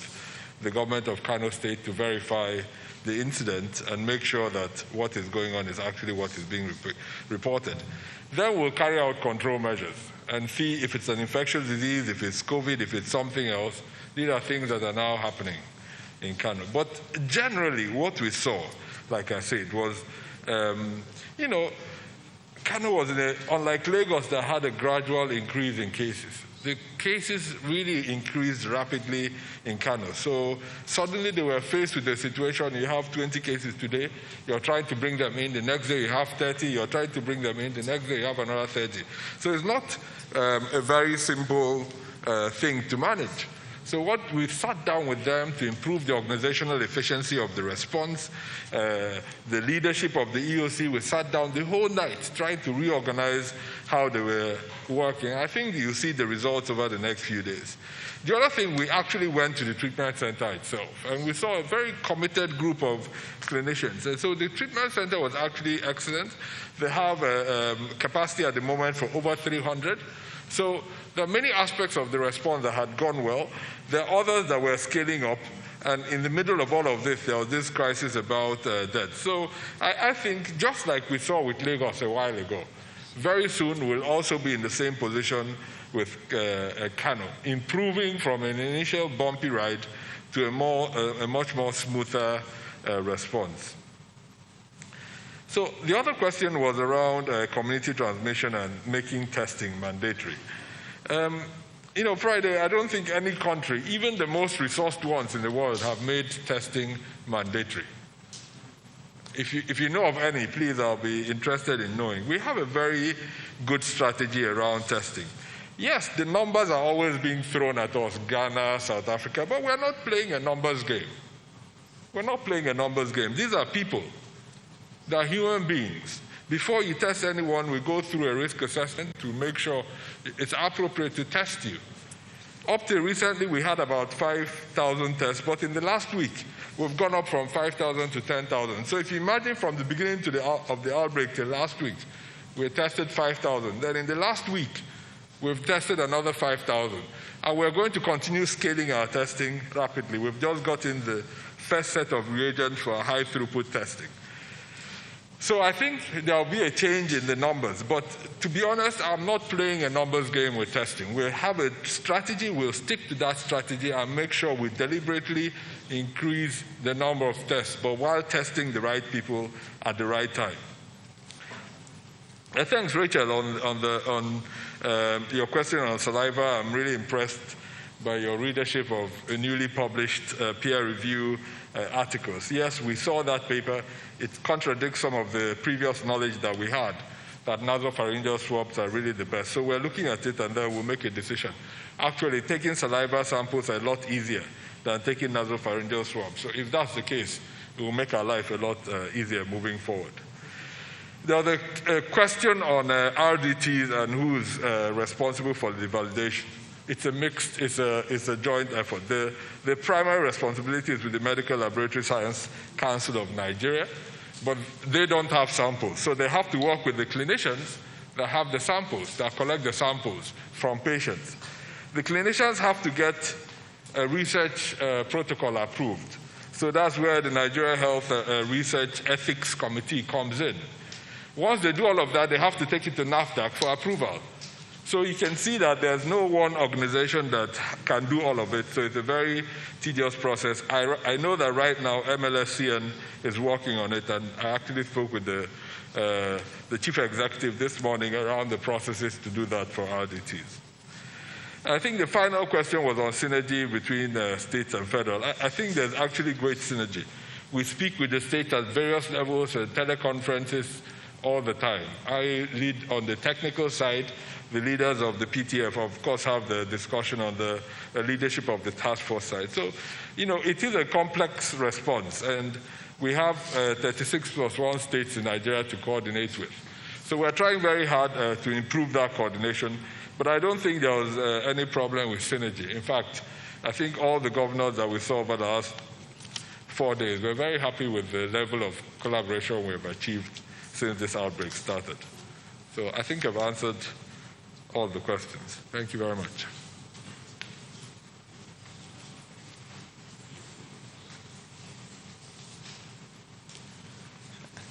the government of Kano State to verify the incident and make sure that what is going on is actually what is being reported. Then we'll carry out control measures and see if it's an infectious disease, if it's COVID, if it's something else. These are things that are now happening in Kano. But generally, what we saw, like I said, was, Kano was unlike Lagos that had a gradual increase in cases. The cases really increased rapidly in Kano. So suddenly they were faced with a situation, you have 20 cases today, you're trying to bring them in, the next day you have 30, you're trying to bring them in, the next day you have another 30. So it's not a very simple thing to manage. So what we sat down with them to improve the organizational efficiency of the response, the leadership of the EOC, we sat down the whole night trying to reorganize how they were working. I think you'll see the results over the next few days. The other thing, we actually went to the treatment center itself, and we saw a very committed group of clinicians. And so the treatment center was actually excellent. They have a capacity at the moment for over 300. So there are many aspects of the response that had gone well. There are others that were scaling up. And in the middle of all of this, there was this crisis about death. So I think, just like we saw with Lagos a while ago, very soon we'll also be in the same position with Kano, improving from an initial bumpy ride to a much more smoother response. So the other question was around community transmission and making testing mandatory. Friday, I don't think any country, even the most resourced ones in the world, have made testing mandatory. If you know of any, please, I'll be interested in knowing. We have a very good strategy around testing. Yes, the numbers are always being thrown at us, Ghana, South Africa, but we're not playing a numbers game. We're not playing a numbers game. These are people. They're human beings. Before you test anyone, we go through a risk assessment to make sure it's appropriate to test you. Up till recently, we had about 5,000 tests, but in the last week, we've gone up from 5,000 to 10,000. So if you imagine from the beginning of the outbreak till last week, we tested 5,000. Then in the last week, we've tested another 5,000. And we're going to continue scaling our testing rapidly. We've just gotten the first set of reagents for high throughput testing. So I think there will be a change in the numbers. But to be honest, I'm not playing a numbers game with testing. We'll have a strategy, we'll stick to that strategy and make sure we deliberately increase the number of tests, but while testing the right people at the right time. Thanks, Rachel, on your question on saliva. I'm really impressed by your readership of a newly published peer review articles. Yes, we saw that paper. It contradicts some of the previous knowledge that we had, that nasopharyngeal swabs are really the best. So we're looking at it and then we'll make a decision. Actually, taking saliva samples are a lot easier than taking nasopharyngeal swabs. So if that's the case, it will make our life a lot easier moving forward. The other question on RDTs and who's responsible for the validation. It's a mixed, it's a joint effort. The primary responsibility is with the Medical Laboratory Science Council of Nigeria, but they don't have samples. So they have to work with the clinicians that have the samples, that collect the samples from patients. The clinicians have to get a research protocol approved. So that's where the Nigeria Health Research Ethics Committee comes in. Once they do all of that, they have to take it to NAFDAC for approval. So you can see that there's no one organization that can do all of it, so it's a very tedious process. I know that right now MLSCN is working on it, and I actually spoke with the chief executive this morning around the processes to do that for RDTs. I think the final question was on synergy between states and federal. I think there's actually great synergy. We speak with the states at various levels and teleconferences all the time. I lead on the technical side. The leaders of the PTF, of course, have the discussion on the leadership of the task force side. So, it is a complex response, and we have 36 plus 1 states in Nigeria to coordinate with. So we're trying very hard to improve that coordination, but I don't think there was any problem with synergy. In fact, I think all the governors that we saw over the last 4 days, we're very happy with the level of collaboration we've achieved since this outbreak started. So I think I've answered all the questions. Thank you very much.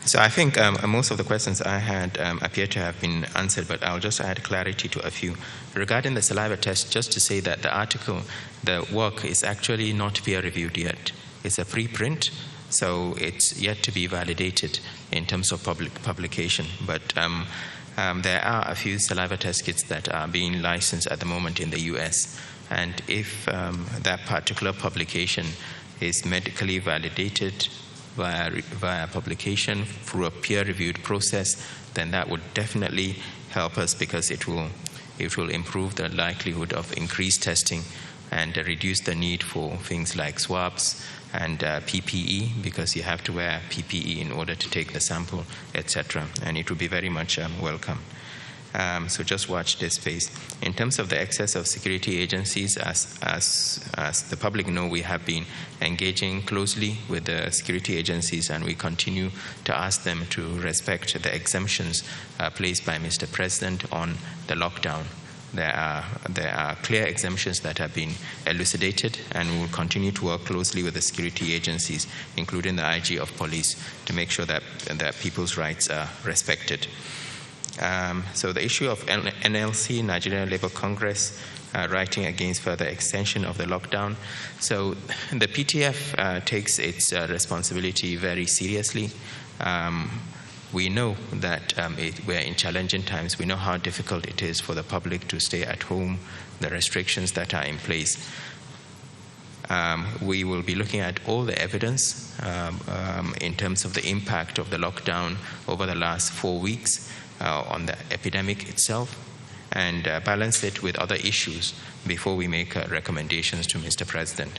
So I think most of the questions I had appear to have been answered, but I'll just add clarity to a few. Regarding the saliva test, just to say that the work is actually not peer-reviewed yet. It's a preprint, so it's yet to be validated in terms of publication. But there are a few saliva test kits that are being licensed at the moment in the US. And if that particular publication is medically validated via publication through a peer-reviewed process, then that would definitely help us, because it will improve the likelihood of increased testing and reduce the need for things like swabs and PPE, because you have to wear PPE in order to take the sample, etc. And it will be very much welcome. So just watch this space. In terms of the excess of security agencies, as the public know, we have been engaging closely with the security agencies, and we continue to ask them to respect the exemptions placed by Mr. President on the lockdown. There are clear exemptions that have been elucidated, and we will continue to work closely with the security agencies, including the IG of police, to make sure that people's rights are respected. So the issue of NLC, Nigerian Labour Congress, writing against further extension of the lockdown. So the PTF takes its responsibility very seriously. We know that we're in challenging times. We know how difficult it is for the public to stay at home, the restrictions that are in place. We will be looking at all the evidence in terms of the impact of the lockdown over the last 4 weeks on the epidemic itself, and balance it with other issues before we make recommendations to Mr. President.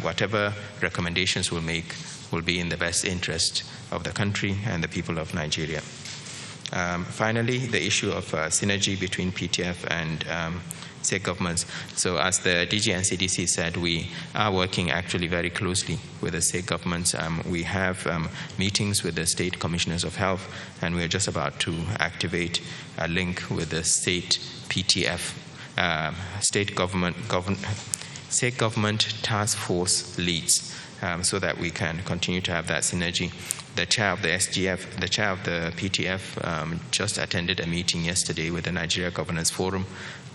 Whatever recommendations we'll make will be in the best interest of the country and the people of Nigeria. Finally, the issue of synergy between PTF and state governments. So as the DG and CDC said, we are working actually very closely with the state governments. We have meetings with the state commissioners of health, and we're just about to activate a link with the state PTF, state government task force leads, so that we can continue to have that synergy. The chair of the SGF, the chair of the PTF just attended a meeting yesterday with the Nigeria Governance Forum.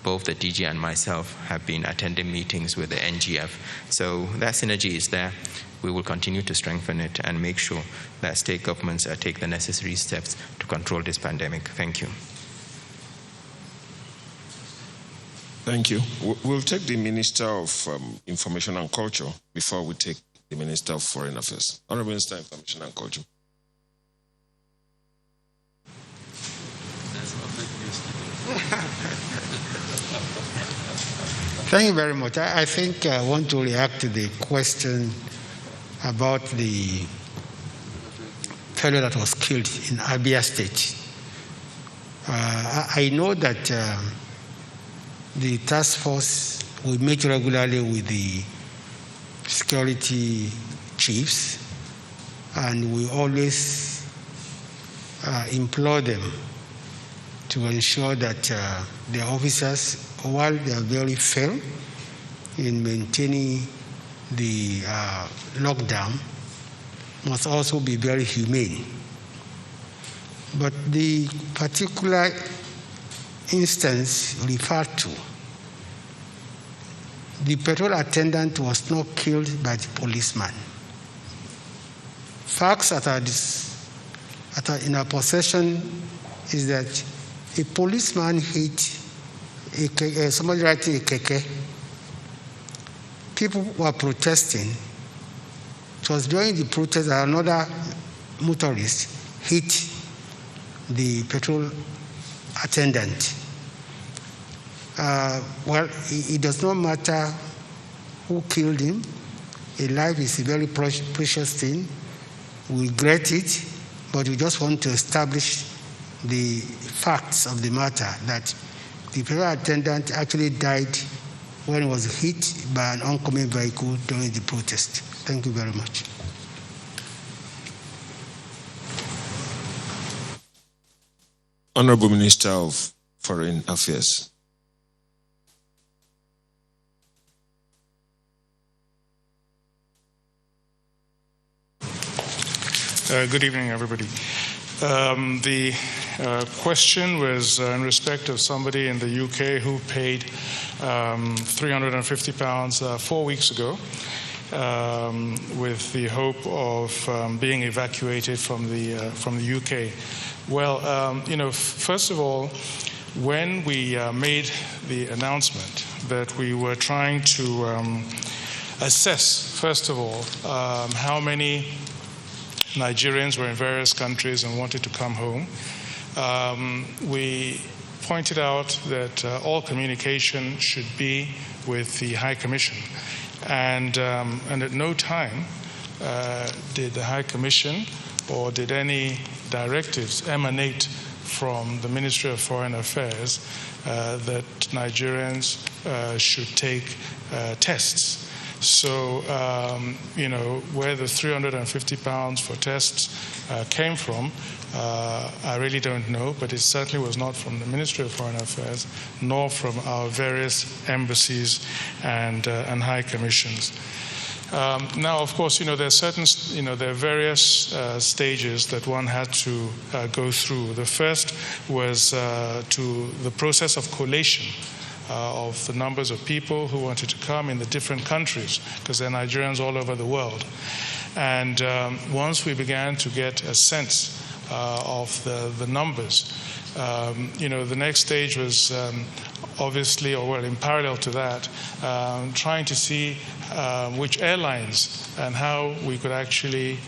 Both the DG and myself have been attending meetings with the NGF. So that synergy is there. We will continue to strengthen it and make sure that state governments take the necessary steps to control this pandemic. Thank you. Thank you. We'll take the Minister of Information and Culture before we take the Minister of Foreign Affairs. Honorable Minister of Information and Culture. Thank you very much. I think I want to react to the question about the fellow that was killed in Abia State. I know that the task force will meet regularly with the security chiefs, and we always implore them to ensure that their officers, while they are very fair in maintaining the lockdown, must also be very humane. But the particular instance referred to, the petrol attendant was not killed by the policeman. Facts that are in our possession is that a policeman hit somebody riding a keke. People were protesting. It was during the protest that another motorist hit the petrol attendant. Well, it does not matter who killed him. A life is a very precious thing. We regret it, but we just want to establish the facts of the matter, that the petrol attendant actually died when he was hit by an oncoming vehicle during the protest. Thank you very much. Honorable Minister of Foreign Affairs. Good evening, everybody. The question was in respect of somebody in the UK who paid £350 4 weeks ago with the hope of being evacuated from the UK. Well, first of all, when we made the announcement that we were trying to assess, first of all, how many Nigerians were in various countries and wanted to come home, we pointed out that all communication should be with the High Commission. And at no time did the High Commission or did any directives emanate from the Ministry of Foreign Affairs that Nigerians should take tests. So, where the £350 for tests came from, I really don't know, but it certainly was not from the Ministry of Foreign Affairs, nor from our various embassies and high commissions. Now, of course, there are various stages that one had to go through. The first was to the process of collation of the numbers of people who wanted to come in the different countries, because there are Nigerians all over the world. And once we began to get a sense of the numbers, the next stage was obviously, in parallel to that, trying to see which airlines and how we could actually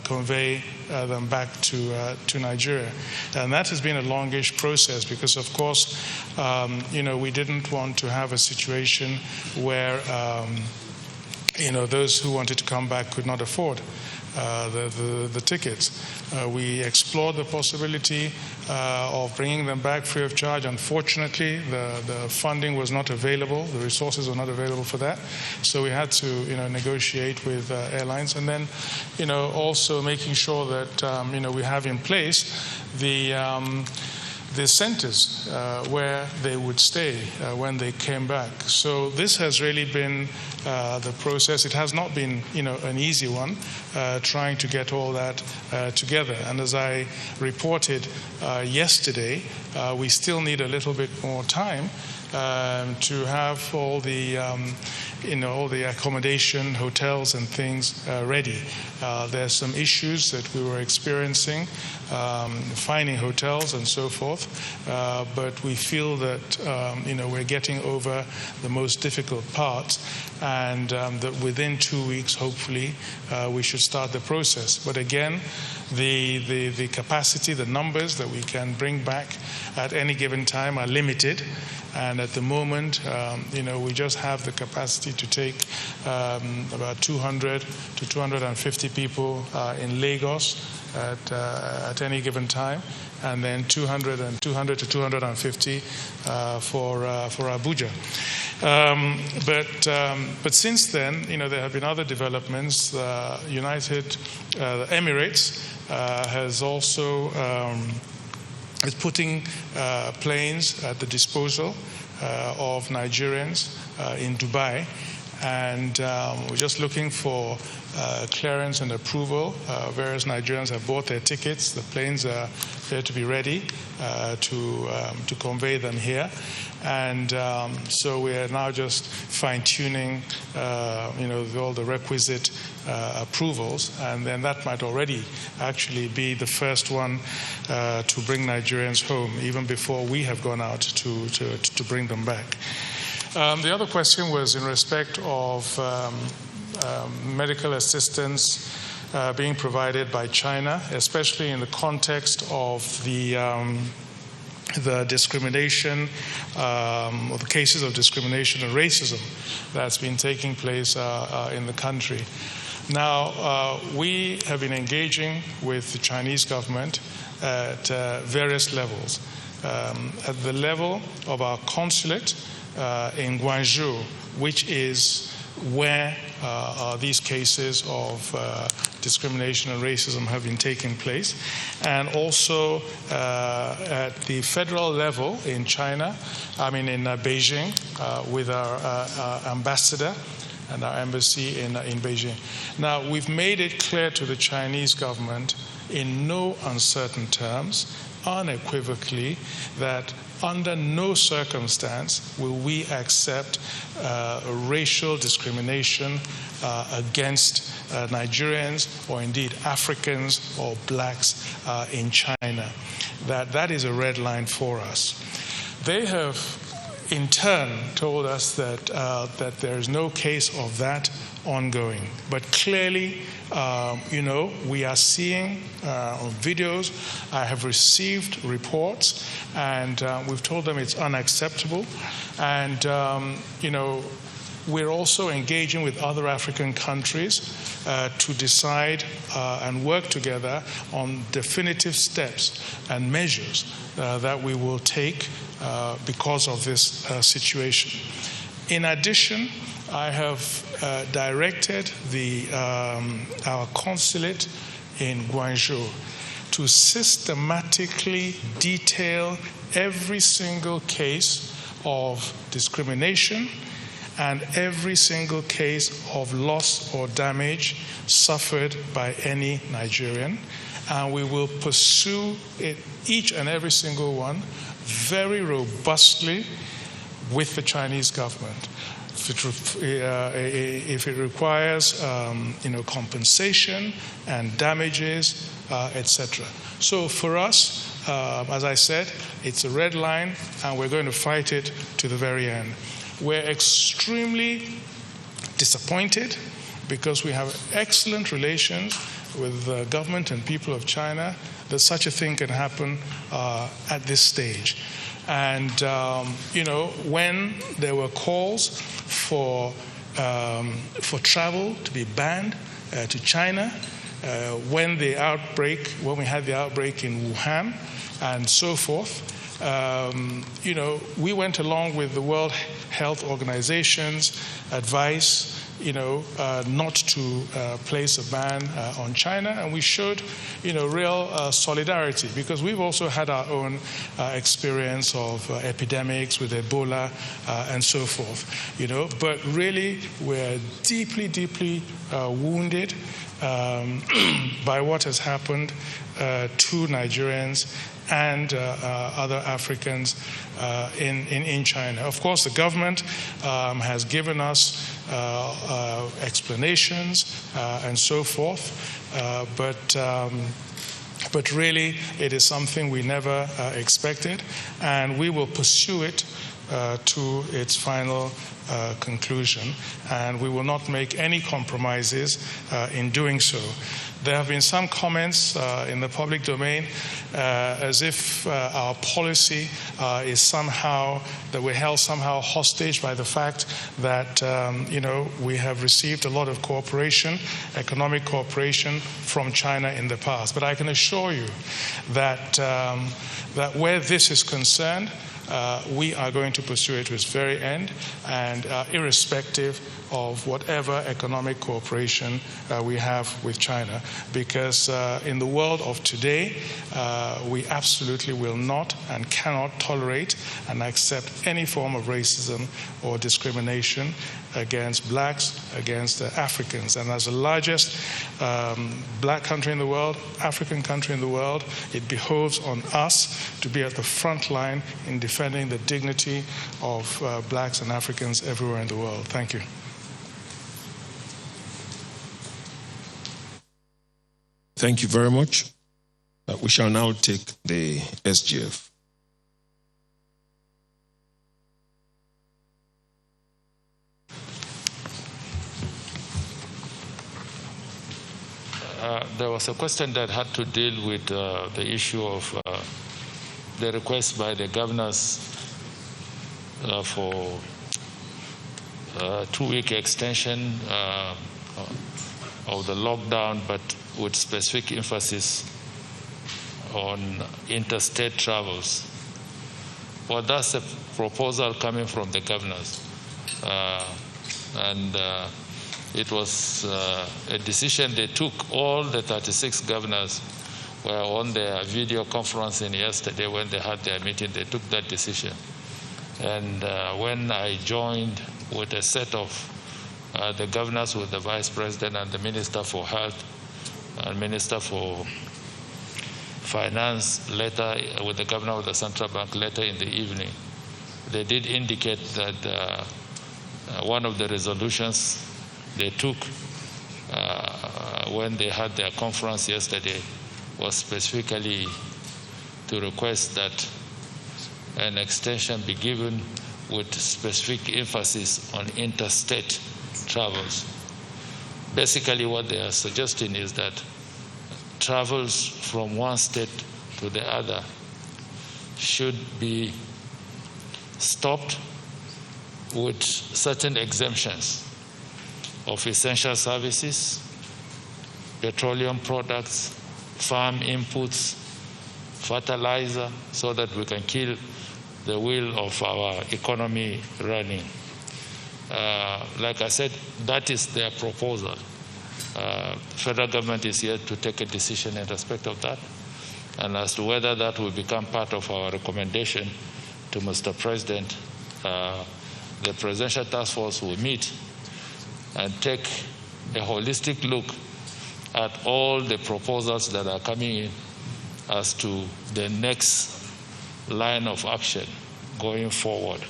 convey them back to Nigeria. And that has been a longish process because, of course, we didn't want to have a situation where, those who wanted to come back could not afford the tickets. We explored the possibility of bringing them back free of charge. Unfortunately, the funding was not available, the resources were not available for that. So we had to, negotiate with airlines, and then, also making sure that, we have in place the centers where they would stay when they came back. So this has really been the process. It has not been, an easy one, trying to get all that together. And as I reported yesterday, we still need a little bit more time to have all the all the accommodation, hotels and things ready. There's some issues that we were experiencing, finding hotels and so forth, but we feel that we're getting over the most difficult part, and that within 2 weeks, hopefully, we should start the process. But again, the capacity, the numbers that we can bring back at any given time are limited. And at the moment, we just have the capacity to take about 200 to 250 people in Lagos at any given time, and then 200 to 250 for Abuja. But since then, there have been other developments. The Emirates has also is putting planes at the disposal of Nigerians in Dubai, and we're just looking for clearance and approval. Various Nigerians have bought their tickets. The planes are there to be ready to convey them here. And so we are now just fine-tuning, all the requisite approvals, and then that might already actually be the first one to bring Nigerians home, even before we have gone out to bring them back. The other question was in respect of medical assistance being provided by China, especially in the context of the discrimination, or the cases of discrimination and racism that's been taking place in the country. Now, we have been engaging with the Chinese government at various levels. At the level of our consulate in Guangzhou, which is where these cases of discrimination and racism have been taking place, and also at the federal level in China, in Beijing, with our ambassador and our embassy in Beijing. Now, we've made it clear to the Chinese government in no uncertain terms, unequivocally, that under no circumstance will we accept racial discrimination against Nigerians, or indeed Africans or blacks in China. That is a red line for us. They have in turn told us that there is no case of that ongoing. But clearly, we are seeing videos. I have received reports, and we've told them it's unacceptable. And, we're also engaging with other African countries to decide and work together on definitive steps and measures that we will take because of this situation. In addition, I have directed our consulate in Guangzhou to systematically detail every single case of discrimination and every single case of loss or damage suffered by any Nigerian. And we will pursue each and every single one very robustly with the Chinese government. If it requires, compensation and damages, etc. So for us, as I said, it's a red line, and we're going to fight it to the very end. We're extremely disappointed because we have excellent relations with the government and people of China that such a thing can happen at this stage. And, when there were calls for travel to be banned to China, when we had the outbreak in Wuhan and so forth, we went along with the World Health Organization's advice, not to place a ban on China, and we showed, real solidarity, because we've also had our own experience of epidemics with Ebola and so forth, But really, we're deeply, deeply wounded by what has happened to Nigerians and other Africans in China. Of course, the government has given us explanations, and so forth. But really, it is something we never expected, and we will pursue it to its final conclusion, and we will not make any compromises in doing so. There have been some comments in the public domain as if our policy is somehow, that we're held somehow hostage by the fact that, we have received a lot of cooperation, economic cooperation from China in the past. But I can assure you that, that where this is concerned, we are going to pursue it to its very end, and irrespective of whatever economic cooperation we have with China, because in the world of today, we absolutely will not and cannot tolerate and accept any form of racism or discrimination against blacks, against Africans. And as the largest black country in the world, African country in the world, it behoves on us to be at the front line in defending the dignity of blacks and Africans everywhere in the world. Thank you. Thank you very much. We shall now take the SGF. There was a question that had to deal with the issue of the request by the governors for a 2-week extension of the lockdown, but with specific emphasis on interstate travels. Well, that's a proposal coming from the governors. It was a decision they took. All the 36 governors were on their video conferencing yesterday when they had their meeting. They took that decision. And when I joined with a set of the governors, with the Vice President and the Minister for Health and Minister for Finance, later with the Governor of the Central Bank later in the evening, they did indicate that one of the resolutions they took when they had their conference yesterday was specifically to request that an extension be given with specific emphasis on interstate travels. Basically, what they are suggesting is that travels from one state to the other should be stopped with certain exemptions of essential services, petroleum products, farm inputs, fertilizer, so that we can keep the wheel of our economy running. Like I said, that is their proposal. Federal government is yet to take a decision in respect of that, and as to whether that will become part of our recommendation to Mr. President, the Presidential Task Force will meet and take a holistic look at all the proposals that are coming in as to the next line of action going forward.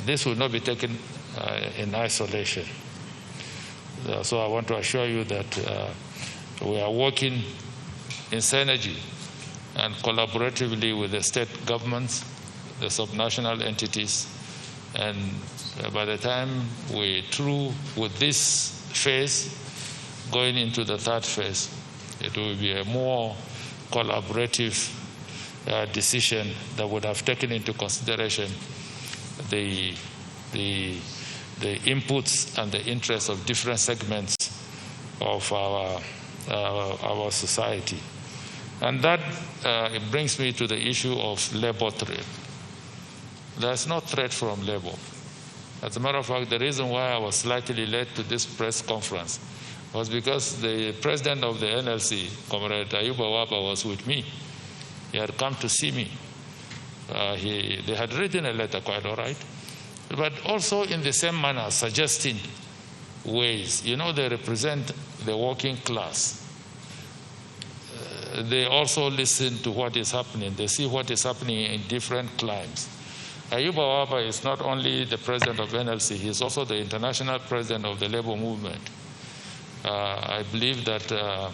This will not be taken in isolation. So I want to assure you that we are working in synergy and collaboratively with the state governments, the subnational entities, and by the time we're through with this phase, going into the third phase, it will be a more collaborative decision that would have taken into consideration the inputs and the interests of different segments of our society. And that it brings me to the issue of labor threat. There's no threat from labor. As a matter of fact, the reason why I was slightly late to this press conference was because the president of the NLC, Comrade Ayuba Waba, was with me. He had come to see me. They had written a letter, quite all right, but also in the same manner, suggesting ways. They represent the working class. They also listen to what is happening. They see what is happening in different climes. Ayuba Waba is not only the president of NLC, he is also the international president of the labor movement. I believe that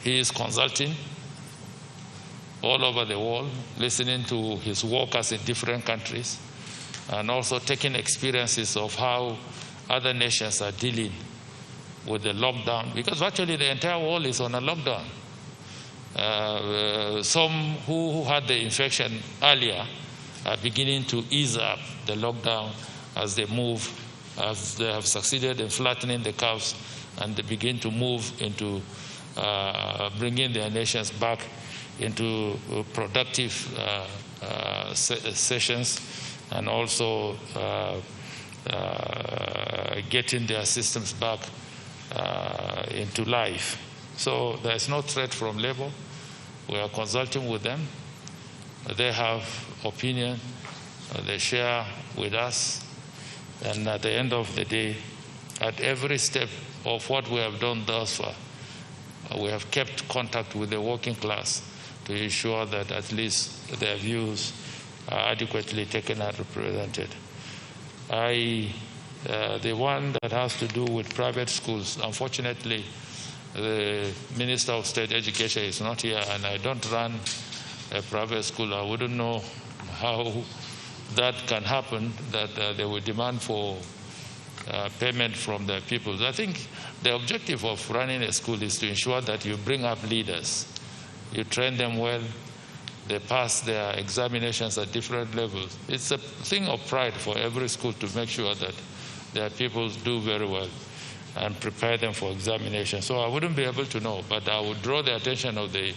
he is consulting all over the world, listening to his workers in different countries, and also taking experiences of how other nations are dealing with the lockdown, because virtually the entire world is on a lockdown. Some who had the infection earlier are beginning to ease up the lockdown as they move, as they have succeeded in flattening the curves, and they begin to move into bringing their nations back into productive sessions, and also getting their systems back into life. So there is no threat from labor. We are consulting with them. They have opinion. They share with us. And at the end of the day, at every step of what we have done thus far, we have kept contact with the working class to ensure that at least their views are adequately taken and represented. The one that has to do with private schools, unfortunately, the Minister of State Education is not here, and I don't run a private school. I wouldn't know how that can happen, that they will demand for payment from the people. I think the objective of running a school is to ensure that you bring up leaders, you train them well, they pass their examinations at different levels. It's a thing of pride for every school to make sure that their people do very well and prepare them for examination. So I wouldn't be able to know, but I would draw the attention of the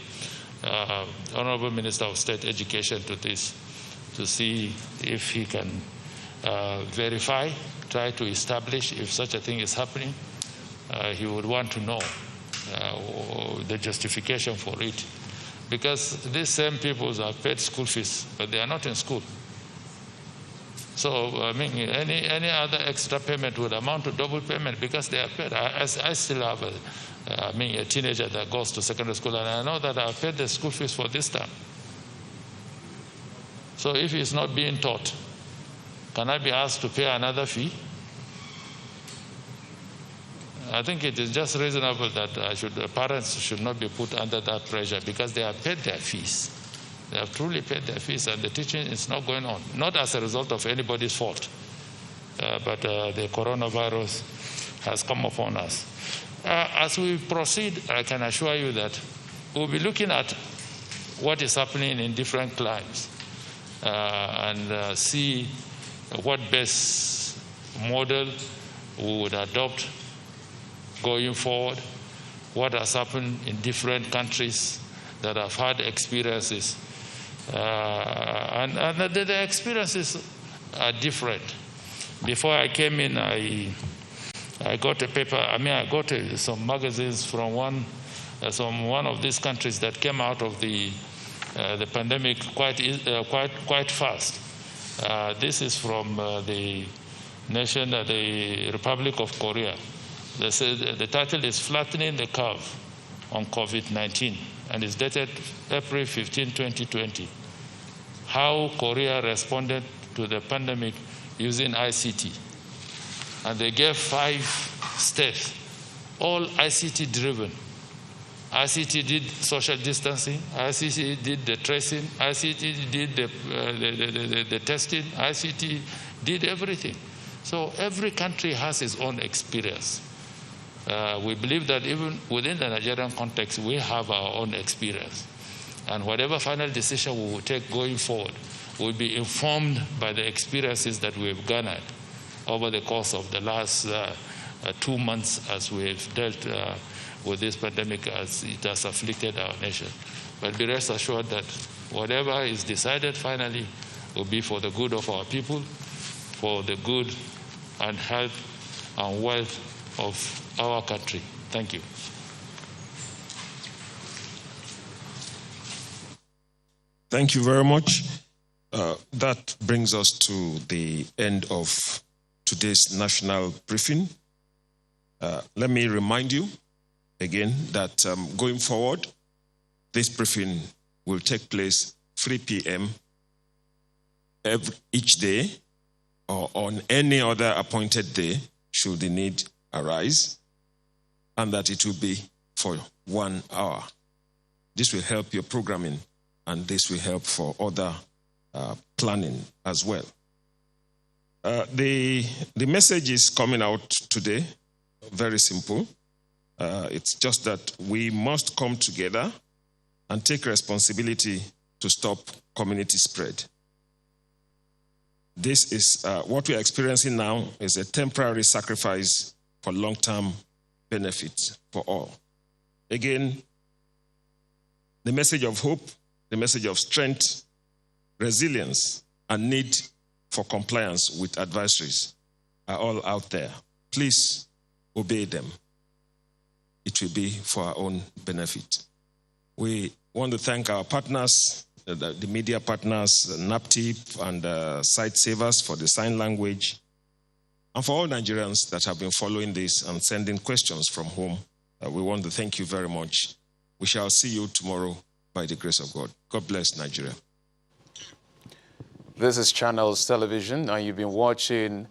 Honorable Minister of State Education to this, to see if he can verify, try to establish if such a thing is happening. He would want to know the justification for it. Because these same people have paid school fees, but they are not in school. So, I mean, any other extra payment would amount to double payment because they are paid. I still have a teenager that goes to secondary school, and I know that I've paid the school fees for this term. So if he's not being taught, can I be asked to pay another fee? I think it is just reasonable that parents should not be put under that pressure because they have paid their fees. They have truly paid their fees, and the teaching is not going on, not as a result of anybody's fault, but the coronavirus has come upon us. As we proceed, I can assure you that we'll be looking at what is happening in different climes and see what best model we would adopt going forward, what has happened in different countries that have had experiences. And the experiences are different. Before I came in, I got a paper, I got some magazines from one of these countries that came out of the pandemic quite fast. This is from the nation, the Republic of Korea. The title is Flattening the Curve on COVID-19, and it's dated April 15, 2020. How Korea responded to the pandemic using ICT. And they gave 5 steps, all ICT driven. ICT did social distancing, ICT did the tracing, ICT did the testing, ICT did everything. So every country has its own experience. We believe that even within the Nigerian context, we have our own experience. And whatever final decision we will take going forward will be informed by the experiences that we've garnered over the course of the last 2 months as we've dealt with this pandemic as it has afflicted our nation. But be rest assured that whatever is decided finally will be for the good of our people, for the good and health and wealth of our country. Thank you. Thank you very much. That brings us to the end of today's national briefing. Let me remind you again that going forward, this briefing will take place 3 p.m. each day or on any other appointed day should the need arise, and that it will be for 1 hour. This will help your programming, and this will help for other planning as well. The message is coming out today, very simple. It's just that we must come together and take responsibility to stop community spread. This is what we are experiencing now is a temporary sacrifice for long-term benefit for all. Again, the message of hope, the message of strength, resilience, and need for compliance with advisories are all out there. Please obey them. It will be for our own benefit. We want to thank our partners, the media partners, NAPTIP and Site Savers for the sign language, and for all Nigerians that have been following this and sending questions from home. We want to thank you very much. We shall see you tomorrow by the grace of God. God bless Nigeria. This is Channels Television, and you've been watching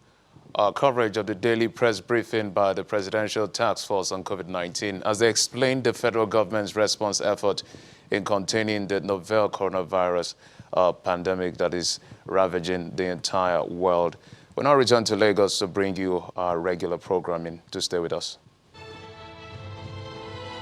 our coverage of the daily press briefing by the Presidential Task Force on COVID-19 as they explained the federal government's response effort in containing the novel coronavirus pandemic that is ravaging the entire world. We'll now return to Lagos to bring you our regular programming. To stay with us.